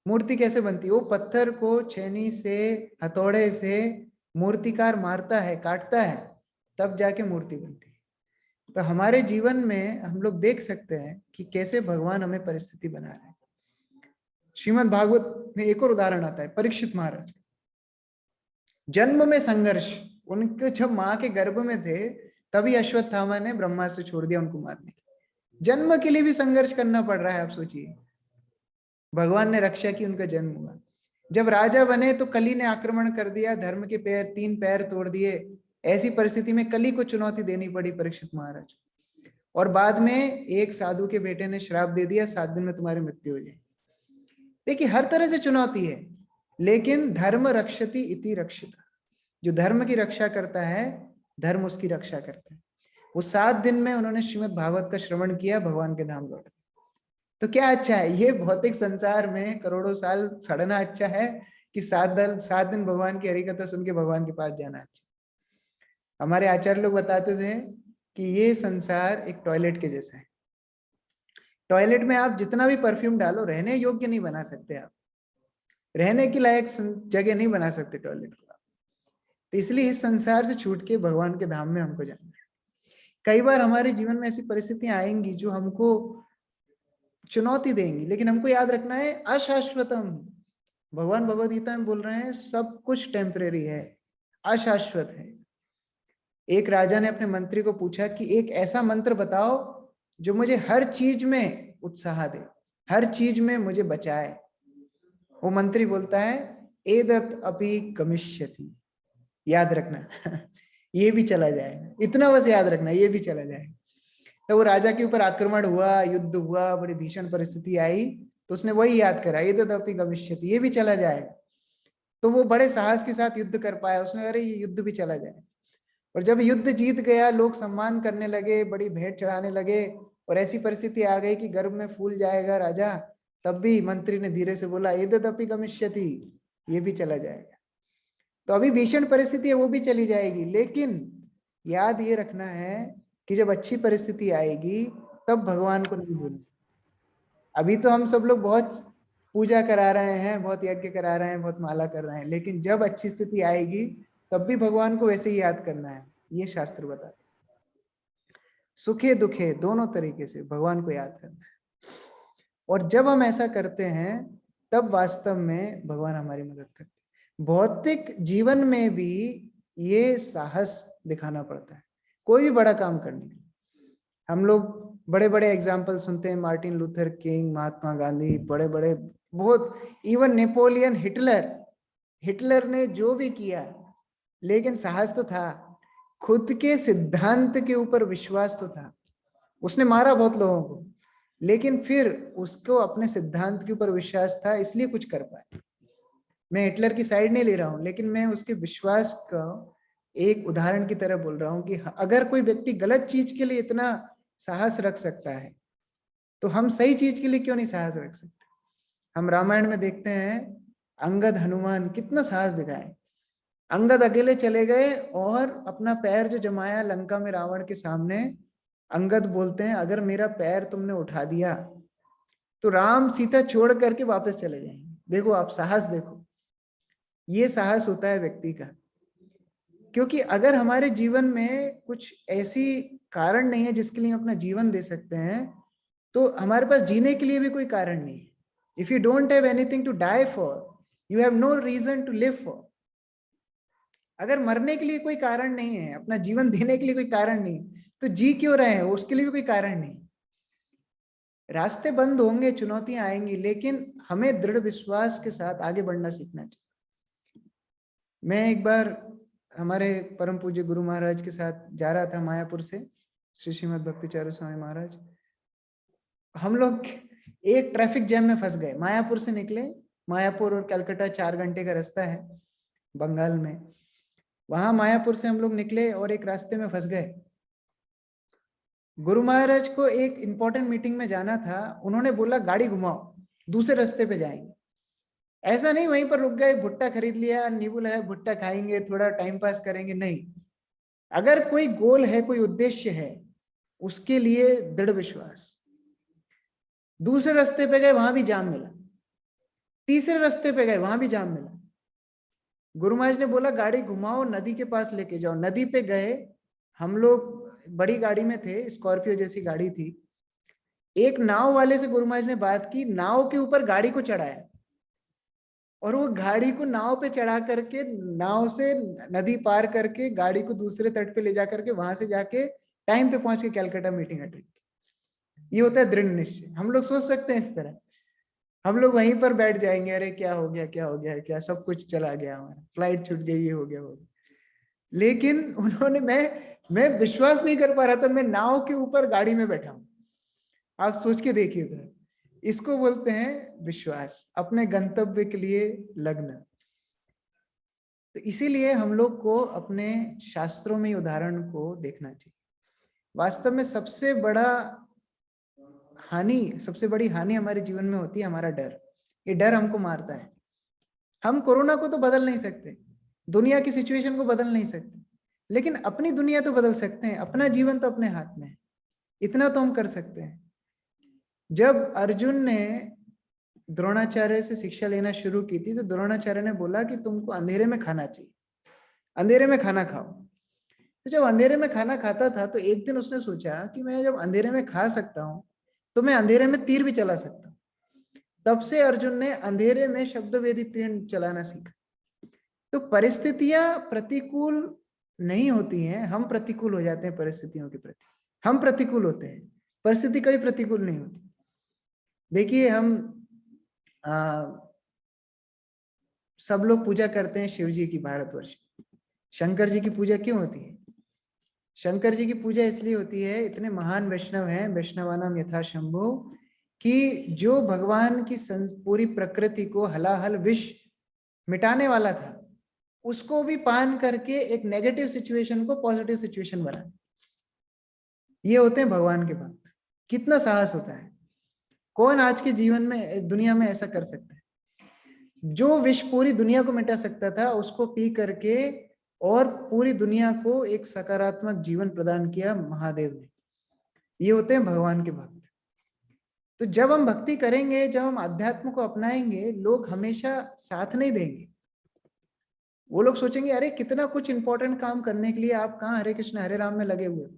A: मूर्ति कैसे बनती है? वो पत्थर को छेनी से, हथौड़े से मूर्तिकार मारता है, काटता है, तब जाके मूर्ति बनती है। तो हमारे जीवन में हम लोग देख सकते हैं कि कैसे भगवान हमें परिस्थिति बना रहे हैं। श्रीमद् भागवत में एक और उदाहरण आता है, परीक्षित महाराज। जन्म में संघर्ष, उनके जब माँ के गर्भ में थे तभी अश्वत्थामा ने ब्रह्मास्त्र छोड़ दिया उनको मारने के। जन्म के लिए भी संघर्ष करना पड़ रहा है। आप सोचिए, भगवान ने रक्षा की, उनका जन्म हुआ। जब राजा बने तो कली ने आक्रमण कर दिया, धर्म के पैर, 3 पैर तोड़ दिए। ऐसी परिस्थिति में कली को चुनौती देनी पड़ी परीक्षित महाराज। और बाद में एक साधु के बेटे ने श्राप दे दिया, 7 दिन में तुम्हारी मृत्यु हो जाएगी। देखिए हर तरह से चुनौती है, लेकिन धर्म रक्षति इति रक्षिता। जो धर्म की रक्षा करता है, धर्म उसकी रक्षा करता है। वो 7 दिन में उन्होंने श्रीमद् भागवत का श्रवण किया, भगवान के धाम लौट। तो क्या अच्छा है? ये भौतिक संसार में करोड़ों साल सड़ना अच्छा है कि 7 दिन भगवान की हरिकथा सुन के भगवान के पास जाना अच्छा? हमारे आचार्य लोग बताते थे कि ये संसार एक टॉयलेट के जैसा है। टॉयलेट में आप जितना भी परफ्यूम डालो, रहने योग्य नहीं बना सकते। आप रहने की लायक जगह नहीं बना सकते टॉयलेट को। तो इसलिए इस संसार से छूट के भगवान के धाम में हमको जाना है। कई बार हमारे जीवन में ऐसी परिस्थितियां आएंगी जो हमको चुनौती देंगी, लेकिन हमको याद रखना है अशाश्वतम। भगवान भगवद गीता में बोल रहे हैं सब कुछ टेम्परेरी है, अशाश्वत है। एक राजा ने अपने मंत्री को पूछा कि एक ऐसा मंत्र बताओ जो मुझे हर चीज में उत्साह दे, हर चीज में मुझे बचाए। वो मंत्री बोलता है एदत अपि गमिष्यति। याद रखना ये भी चला जाएगा, इतना बस याद रखना, ये भी चला जाएगा। तो वो राजा के ऊपर आक्रमण हुआ, युद्ध हुआ, बड़ी भीषण परिस्थिति आई, तो उसने वही याद करा एदत अपि गमिष्यति, ये भी चला जाएगा। तो वो बड़े साहस के साथ युद्ध कर पाया। उसने अरे ये युद्ध भी चला जाएगा। और जब युद्ध जीत गया, लोग सम्मान करने लगे, बड़ी भेंट चढ़ाने लगे, और ऐसी परिस्थिति आ गई कि गर्भ में फूल जाएगा राजा, तब भी मंत्री ने धीरे से बोला एदत अपि गमिष्यति, ये भी चला जाएगा। तो अभी भीषण परिस्थिति है, वो भी चली जाएगी, लेकिन याद ये रखना है कि जब अच्छी परिस्थिति आएगी तब भगवान को नहीं भूलना। अभी तो हम सब लोग बहुत पूजा करा रहे हैं, बहुत यज्ञ करा रहे हैं, बहुत माला कर रहे हैं, लेकिन जब अच्छी स्थिति आएगी तब भी भगवान को वैसे ही याद करना है। ये शास्त्र बताते हैं। सुखे दुखे दोनों तरीके से भगवान को याद करना है। और जब हम ऐसा करते हैं तब वास्तव में भगवान हमारी मदद करते हैं। भौतिक जीवन में भी ये साहस दिखाना पड़ता है कोई भी बड़ा काम करने के लिए। हम लोग बड़े बड़े एग्जाम्पल सुनते हैं, Martin Luther king, Mahatma Gandhi, बड़े बड़े बहुत, इवन नेपोलियन, हिटलर ने जो भी किया, लेकिन साहस तो था, खुद के सिद्धांत के ऊपर विश्वास तो था। उसने मारा बहुत लोगों को, लेकिन फिर उसको अपने सिद्धांत के ऊपर विश्वास था, इसलिए कुछ कर पाए। मैं हिटलर की साइड नहीं ले रहा हूं, लेकिन मैं उसके विश्वास का एक उदाहरण की तरह बोल रहा हूं कि अगर कोई व्यक्ति गलत चीज के लिए इतना साहस रख सकता है, तो हम सही चीज के लिए क्यों नहीं साहस रख सकते? हम रामायण में देखते हैं अंगद हनुमान कितना साहस दिखाए। अंगद अकेले चले गए और अपना पैर जो जमाया लंका में रावण के सामने, अंगद बोलते हैं अगर मेरा पैर तुमने उठा दिया तो राम सीता छोड़ करके वापस चले जाएंगे। देखो आप साहस देखो, ये साहस होता है व्यक्ति का। क्योंकि अगर हमारे जीवन में कुछ ऐसी कारण नहीं है जिसके लिए हम अपना जीवन दे सकते हैं, तो हमारे पास जीने के लिए भी कोई कारण नहीं है। If you don't have anything to die for, you have no reason to live for. अगर मरने के लिए कोई कारण नहीं है, अपना जीवन देने के लिए कोई कारण नहीं, तो जी क्यों रहे हैं उसके लिए भी कोई कारण नहीं। रास्ते बंद होंगे, चुनौतियां आएंगी, लेकिन हमें दृढ़ विश्वास के साथ आगे बढ़ना सीखना चाहिए। मैं एक बार हमारे परम पूज्य गुरु महाराज के साथ जा रहा था मायापुर से, श्री श्रीमद भक्तिचार्य स्वामी महाराज। हम लोग एक ट्रैफिक जैम में फंस गए। मायापुर से निकले, मायापुर और कलकत्ता 4 घंटे का रास्ता है बंगाल में। वहां मायापुर से हम लोग निकले और एक रास्ते में फंस गए। गुरु महाराज को एक इंपॉर्टेंट मीटिंग में जाना था, उन्होंने बोला गाड़ी घुमाओ, दूसरे रास्ते पे जाएंगे। ऐसा नहीं वहीं पर रुक गए, भुट्टा खरीद लिया, नींबू लगाया, भुट्टा खाएंगे, थोड़ा टाइम पास करेंगे, नहीं। अगर कोई गोल है, कोई उद्देश्य है, उसके लिए दृढ़ विश्वास। दूसरे रास्ते पे गए, वहां भी जाम मिला। तीसरे रास्ते पे गए, वहां भी जाम मिला। गुरु महाराज ने बोला गाड़ी घुमाओ, नदी के पास लेके जाओ। नदी पे गए, हम लोग बड़ी गाड़ी में थे, स्कॉर्पियो जैसी गाड़ी थी। एक नाव वाले से गुरु महाराज ने बात की, नाव के ऊपर गाड़ी को चढ़ाया और वो गाड़ी को नाव पे चढ़ा करके, नाव से नदी पार करके गाड़ी को दूसरे तट पे ले जा करके, वहां से जाके टाइम पे पहुंच के कलकत्ता मीटिंग अटेंड की। ये होता है दृढ़ निश्चय। हम लोग सोच सकते हैं इस तरह, हम लोग वहीं पर बैठ जाएंगे, अरे क्या हो गया, क्या हो गया, क्या सब कुछ चला गया, हमारा फ्लाइट छूट गई, ये हो गया, वो। लेकिन उन्होंने, मैं विश्वास नहीं कर पा रहा था, मैं नाव के ऊपर गाड़ी में बैठा हूं। आप सोच के देखिए उधर, इसको बोलते हैं विश्वास, अपने गंतव्य के लिए लगना। तो इसीलिए हम लोग को अपने शास्त्रों में उदाहरण को देखना चाहिए। वास्तव में सबसे बड़ी हानि हमारे जीवन में होती है हमारा डर। ये डर हमको मारता है। हम कोरोना को तो बदल नहीं सकते, दुनिया की सिचुएशन को बदल नहीं सकते, लेकिन अपनी दुनिया तो बदल सकते हैं। अपना जीवन तो अपने हाथ में है, इतना तो हम कर सकते हैं। जब अर्जुन ने द्रोणाचार्य से शिक्षा लेना शुरू की थी, तो द्रोणाचार्य ने बोला कि तुमको अंधेरे में खाना चाहिए, अंधेरे में खाना खाओ। तो जब अंधेरे में खाना खाता था, तो एक दिन उसने सोचा कि मैं जब अंधेरे में खा सकता हूं, तो मैं अंधेरे में तीर भी चला सकता हूं। तब से अर्जुन ने अंधेरे में शब्दवेदी तीर चलाना सीखा। तो परिस्थितियां प्रतिकूल नहीं होती हैं, हम प्रतिकूल हो जाते हैं परिस्थितियों के प्रति। हम प्रतिकूल होते हैं, परिस्थिति कभी प्रतिकूल नहीं होती। देखिए, हम सब लोग पूजा करते हैं शिव जी की भारतवर्ष। शंकर जी की पूजा क्यों होती है? शंकर जी की पूजा इसलिए होती है, इतने महान वैष्णव हैं, वैष्णवानाम यथा शंभो, कि जो भगवान की पूरी प्रकृति को हलाहल विष मिटाने वाला था, उसको भी पान करके एक नेगेटिव सिचुएशन को पॉजिटिव सिचुएशन बना। ये होते हैं भगवान के भक्त। कितना साहस होता है! कौन आज के जीवन में, दुनिया में ऐसा कर सकता है? जो विष पूरी दुनिया को मिटा सकता था, उसको पी करके और पूरी दुनिया को एक सकारात्मक जीवन प्रदान किया महादेव ने। ये होते हैं भगवान के भक्त। तो जब हम भक्ति करेंगे, जब हम अध्यात्म को अपनाएंगे, लोग हमेशा साथ नहीं देंगे। वो लोग सोचेंगे अरे कितना कुछ इंपॉर्टेंट काम करने के लिए आप कहाँ हरे कृष्ण हरे राम में लगे हुए।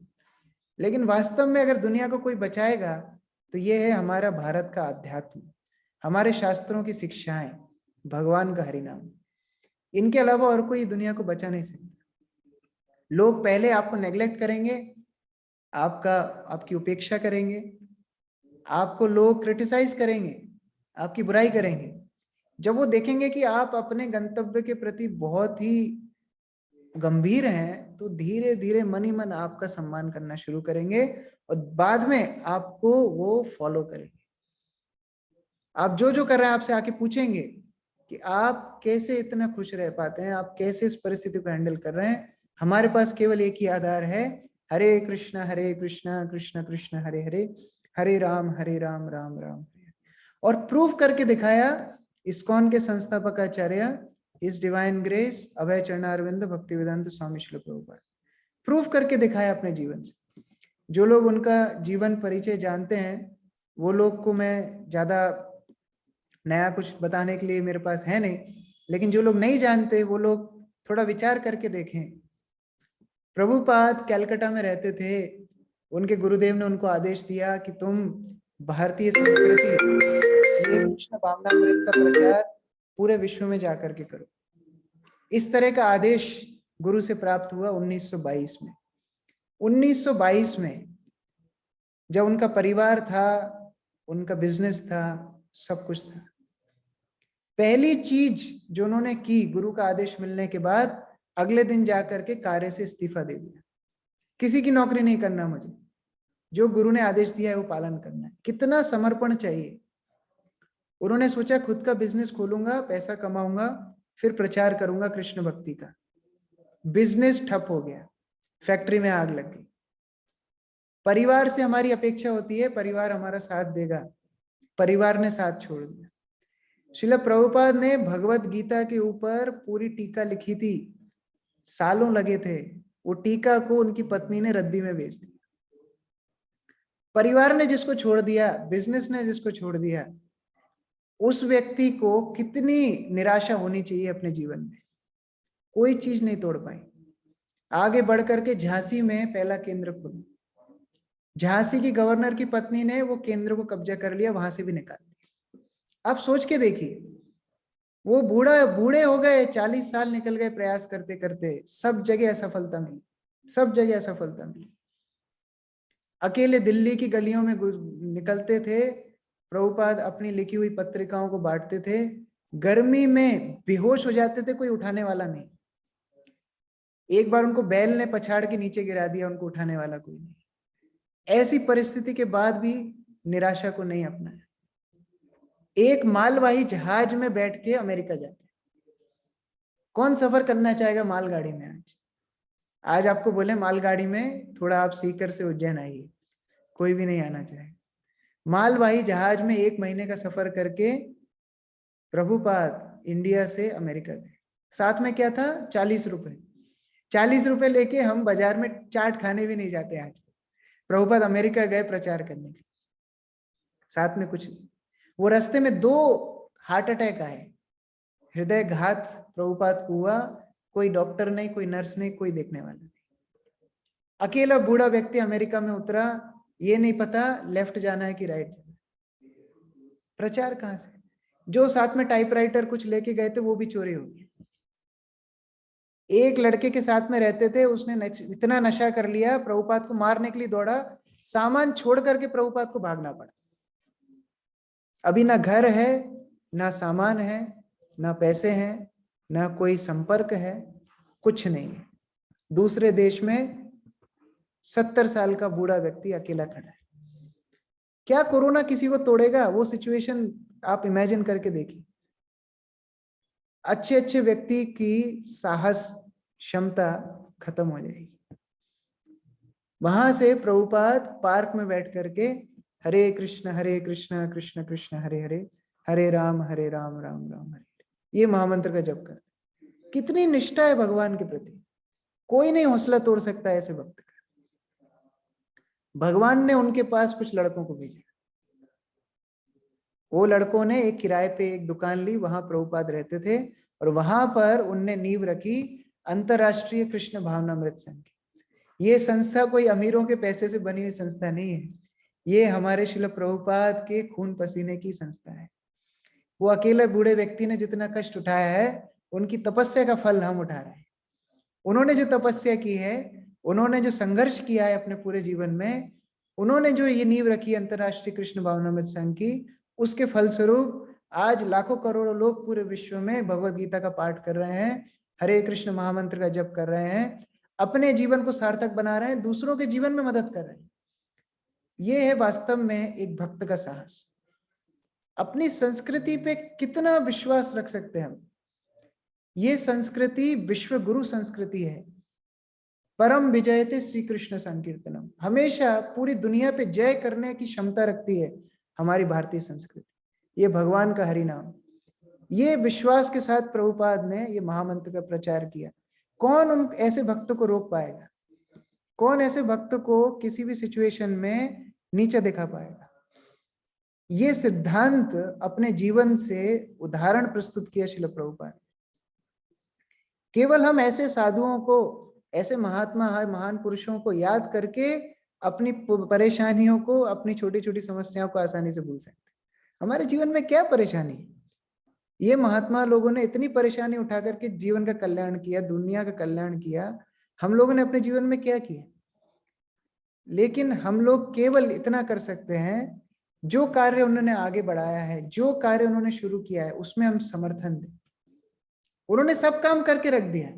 A: लेकिन वास्तव में अगर दुनिया को कोई बचाएगा, तो ये है हमारा भारत का अध्यात्म, हमारे शास्त्रों की शिक्षाएं, भगवान का हरिनाम। इनके अलावा और कोई दुनिया को बचा नहीं सकता। लोग पहले आपको नेग्लेक्ट करेंगे, आपकी उपेक्षा करेंगे, आपको लोग क्रिटिसाइज करेंगे, आपकी बुराई करेंगे। जब वो देखेंगे कि आप अपने गंतव्य के प्रति बहुत ही गंभीर हैं, तो धीरे धीरे मन ही मन आपका सम्मान करना शुरू करेंगे और बाद में आपको वो फॉलो करेंगे। आप जो जो कर रहे हैं, आपसे आके पूछेंगे कि आप कैसे इतना खुश रह पाते हैं, आप कैसे इस परिस्थिति को हैंडल कर रहे हैं। हमारे पास केवल एक ही आधार है, हरे कृष्ण कृष्ण कृष्ण हरे हरे, हरे राम राम राम हरे। और प्रूव करके दिखाया इस्कॉन के संस्थापक आचार्य इस डिवाइन ग्रेस अभय चरणारविंद भक्तिवेदांत स्वामी श्रील प्रभुपाद। प्रूफ करके दिखाया अपने जीवन से। जो लोग उनका जीवन परिचय जानते हैं वो लोग को मैं ज्यादा नया कुछ बताने के लिए मेरे पास है नहीं, लेकिन जो लोग नहीं जानते वो लोग थोड़ा विचार करके देखें। प्रभुपाद कलकत्ता में रहते थे, उनके गुरुदेव ने उनको आदेश दिया कि तुम भारतीय संस्कृति ये कृष्ण भावनामृत का प्रचार पूरे विश्व में जाकर के करो। इस तरह का आदेश गुरु से प्राप्त हुआ 1922 में। 1922 में जब उनका परिवार था, उनका बिजनेस था, सब कुछ था, पहली चीज जो उन्होंने की गुरु का आदेश मिलने के बाद, अगले दिन जाकर के कार्य से इस्तीफा दे दिया। किसी की नौकरी नहीं करना, मुझे जो गुरु ने आदेश दिया है वो पालन करना है। कितना समर्पण चाहिए। उन्होंने सोचा खुद का बिजनेस खोलूंगा, पैसा कमाऊंगा, फिर प्रचार करूंगा कृष्ण भक्ति का। बिजनेस ठप हो गया, फैक्ट्री में आग लग गई। परिवार से हमारी अपेक्षा होती है परिवार हमारा साथ देगा, परिवार ने साथ छोड़ दिया। श्रील प्रभुपाद ने भगवत गीता के ऊपर पूरी टीका लिखी थी, सालों लगे थे। वो टीका को उनकी पत्नी ने रद्दी में बेच दिया। परिवार ने जिसको छोड़ दिया, बिजनेस ने जिसको छोड़ दिया, उस व्यक्ति को कितनी निराशा होनी चाहिए अपने जीवन में। कोई चीज नहीं तोड़ पाई। आगे बढ़ करके झांसी में पहला केंद्र खुला। झांसी की गवर्नर की पत्नी ने वो केंद्र को कब्जा कर लिया, वहां से भी निकाल दिया। आप सोच के देखिए, वो बूढ़े हो गए, 40 साल निकल गए प्रयास करते करते, सब जगह असफलता मिली, सब जगह असफलता मिली। अकेले दिल्ली की गलियों में निकलते थे, प्रभुपाद अपनी लिखी हुई पत्रिकाओं को बांटते थे। गर्मी में बेहोश हो जाते थे, कोई उठाने वाला नहीं। एक बार उनको बैल ने पछाड़ के नीचे गिरा दिया, उनको उठाने वाला कोई नहीं। ऐसी परिस्थिति के बाद भी निराशा को नहीं अपनाया। एक मालवाही जहाज में बैठ के अमेरिका जाते। कौन सफर करना चाहेगा मालगाड़ी में? आज आपको बोले मालगाड़ी में थोड़ा आप सीकर से उज्जैन आइए, कोई भी नहीं आना चाहेगा। मालवाही जहाज में 1 महीने का सफर करके प्रभुपाद इंडिया से अमेरिका गए। साथ में क्या था? 40 रुपए। 40 रुपए लेके हम बाजार में चाट खाने भी नहीं जाते आज। प्रभुपाद अमेरिका गए प्रचार करने के, साथ में कुछ नहीं। वो रास्ते में 2 हार्ट अटैक आए, हृदय घात प्रभुपाद को हुआ। कोई डॉक्टर नहीं, कोई नर्स नहीं, कोई देखने वाला नहीं। अकेला बूढ़ा व्यक्ति अमेरिका में उतरा, ये नहीं पता लेफ्ट जाना है कि राइट जाना है। प्रचार कहां से? जो साथ में टाइपराइटर कुछ लेके गए थे वो भी चोरी हो गई। एक लड़के के साथ में रहते थे, उसने इतना नशा कर लिया, प्रभुपाद को मारने के लिए दौड़ा, सामान छोड़ करके प्रभुपाद को भागना पड़ा। अभी ना घर है, ना सामान है, ना पैसे हैं, ना कोई संपर्क है, कुछ नहीं है। दूसरे देश में 70 साल का बूढ़ा व्यक्ति अकेला खड़ा है। क्या कोरोना किसी को तोड़ेगा? वो सिचुएशन आप इमेजिन करके देखिए। अच्छे अच्छे व्यक्ति की साहस क्षमता खत्म हो जाएगी। वहां से प्रभुपाद पार्क में बैठ करके हरे कृष्ण कृष्ण कृष्ण हरे हरे, हरे राम राम राम हरे, ये महामंत्र का जप करते। कितनी निष्ठा है भगवान के प्रति। कोई नहीं हौसला तोड़ सकता ऐसे भक्त का। भगवान ने उनके पास कुछ लड़कों को भेजा। वो लड़कों ने एक किराए पे एक दुकान ली, वहां प्रभुपाद रहते थे, और वहां पर उनने नींव रखी अंतरराष्ट्रीय कृष्ण भावनामृत संघ। ये संस्था कोई अमीरों के पैसे से बनी हुई संस्था नहीं है, ये हमारे श्रील प्रभुपाद के खून पसीने की संस्था है। वो अकेले बूढ़े व्यक्ति ने जितना कष्ट उठाया है, उनकी तपस्या का फल हम उठा रहे हैं। उन्होंने जो तपस्या की है, उन्होंने जो संघर्ष किया है अपने पूरे जीवन में, उन्होंने जो ये नींव रखी अंतरराष्ट्रीय कृष्ण भावनामृत संघ की, उसके फलस्वरूप आज लाखों करोड़ों लोग पूरे विश्व में भगवत गीता का पाठ कर रहे हैं, हरे कृष्ण महामंत्र का जप कर रहे हैं, अपने जीवन को सार्थक बना रहे हैं, दूसरों के जीवन में मदद कर रहे हैं। ये है वास्तव में एक भक्त का साहस। अपनी संस्कृति पे कितना विश्वास रख सकते हैं हम। ये संस्कृति विश्व गुरु संस्कृति है। परम विजयते श्री कृष्ण संकीर्तनम। हमेशा पूरी दुनिया पे जय करने की क्षमता रखती है हमारी भारतीय संस्कृति, ये भगवान का हरि नाम। ये विश्वास के साथ प्रभुपाद ने ये महामंत्र का प्रचार किया। कौन उन ऐसे भक्तों को रोक पाएगा? कौन ऐसे भक्त को किसी भी सिचुएशन में नीचा दिखा पाएगा? ये सिद्धांत अपने जीवन से उदाहरण प्रस्तुत किया श्रील प्रभुपाद। केवल हम ऐसे साधुओं को, ऐसे महात्मा महान पुरुषों को याद करके अपनी परेशानियों को, अपनी छोटी छोटी समस्याओं को आसानी से भूल सकते। हमारे जीवन में क्या परेशानी है? ये महात्मा लोगों ने इतनी परेशानी उठा करके जीवन का कल्याण किया, दुनिया का कल्याण किया। हम लोगों ने अपने जीवन में क्या किया? लेकिन हम लोग केवल इतना कर सकते हैं, जो कार्य उन्होंने आगे बढ़ाया है, जो कार्य उन्होंने शुरू किया है, उसमें हम समर्थन दें। उन्होंने सब काम करके रख दिया,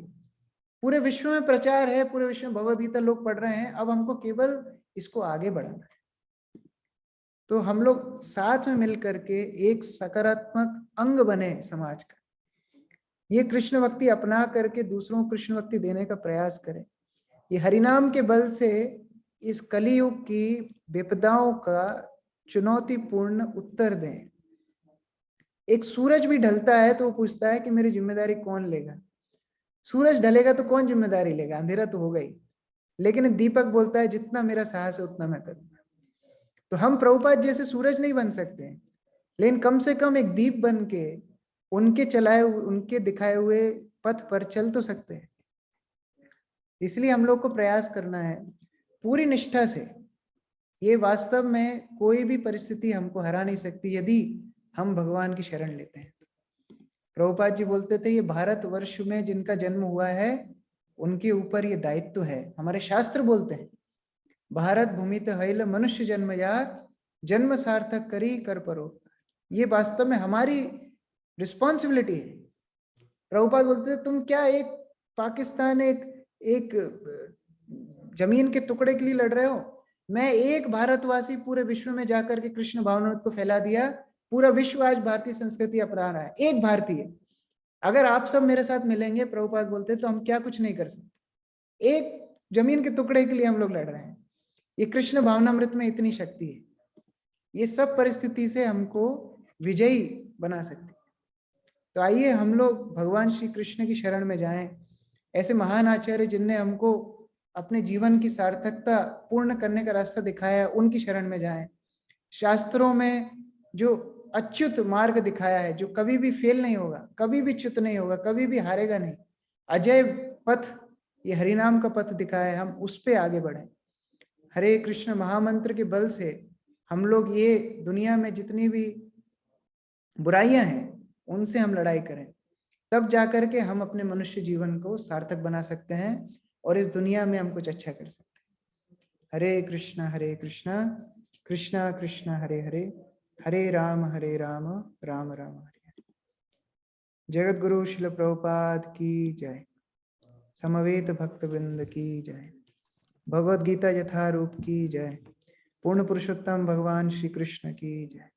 A: पूरे विश्व में प्रचार है, पूरे विश्व में भगवद गीता लोग पढ़ रहे हैं, अब हमको केवल इसको आगे बढ़ाना है। तो हम लोग साथ में मिलकर के एक सकारात्मक अंग बने समाज का। ये कृष्ण भक्ति अपना करके दूसरों को कृष्ण भक्ति देने का प्रयास करें। ये हरिनाम के बल से इस कलियुग की विपदाओं का चुनौतीपूर्ण उत्तर दें। एक सूरज भी ढलता है तो वो पूछता है कि मेरी जिम्मेदारी कौन लेगा? सूरज ढलेगा तो कौन जिम्मेदारी लेगा? अंधेरा तो होगा ही। लेकिन दीपक बोलता है जितना मेरा साहस है उतना मैं करूंगा। तो हम प्रभुपाद जैसे सूरज नहीं बन सकते हैं, लेकिन कम से कम एक दीप बन के उनके दिखाए हुए पथ पर चल तो सकते हैं। इसलिए हम लोग को प्रयास करना है पूरी निष्ठा से। ये वास्तव में कोई भी परिस्थिति हमको हरा नहीं सकती यदि हम भगवान की शरण लेते हैं। प्रभुपाद जी बोलते थे, ये भारत वर्ष में जिनका जन्म हुआ है उनके ऊपर ये दायित्व है। हमारे शास्त्र बोलते हैं, भारत भूमि तो हैल मनुष्य जन्म यार, जन्म सार्थक करी कर परो। ये वास्तव में हमारी रिस्पॉन्सिबिलिटी है। प्रभुपाद बोलते थे, तुम क्या एक पाकिस्तान, एक जमीन के टुकड़े के लिए लड़ रहे हो? मैं एक भारतवासी पूरे विश्व में जाकर के कृष्ण भावनामृत को फैला दिया। पूरा विश्व आज भारतीय संस्कृति अपना रहा है। एक भारतीय, अगर आप सब मेरे साथ मिलेंगे, प्रभुपाद बोलते तो हम क्या कुछ नहीं कर सकते। एक जमीन के टुकड़े के लिए हम लोग लड़ रहे हैं। ये कृष्ण भावनामृत में इतनी शक्ति है, ये सब परिस्थिति से हमको विजयी बना सकती है। तो आइए हम लोग भगवान श्री कृष्ण की शरण में जाएं। ऐसे महान आचार्य जिनने हमको अपने जीवन की सार्थकता पूर्ण करने का रास्ता दिखाया, उनकी शरण में जाएं। शास्त्रों में जो अच्युत मार्ग दिखाया है, जो कभी भी फेल नहीं होगा, कभी भी च्युत नहीं होगा, कभी भी हारेगा नहीं, अजय पथ, ये हरिनाम का पथ दिखाया है, हम उस पे आगे बढ़े। हरे कृष्ण महामंत्र के बल से हम लोग ये दुनिया में जितनी भी बुराइयां हैं उनसे हम लड़ाई करें, तब जाकर के हम अपने मनुष्य जीवन को सार्थक बना सकते हैं और इस दुनिया में हम कुछ अच्छा कर सकते हैं। हरे कृष्णा कृष्णा कृष्णा हरे हरे, हरे राम राम राम हरे हरे। जगत गुरु श्रील प्रभुपाद की जय। समवेत भक्तवृंद की जय। भगवद गीता यथारूप की जय। पूर्ण पुरुषोत्तम भगवान श्री कृष्ण की जय।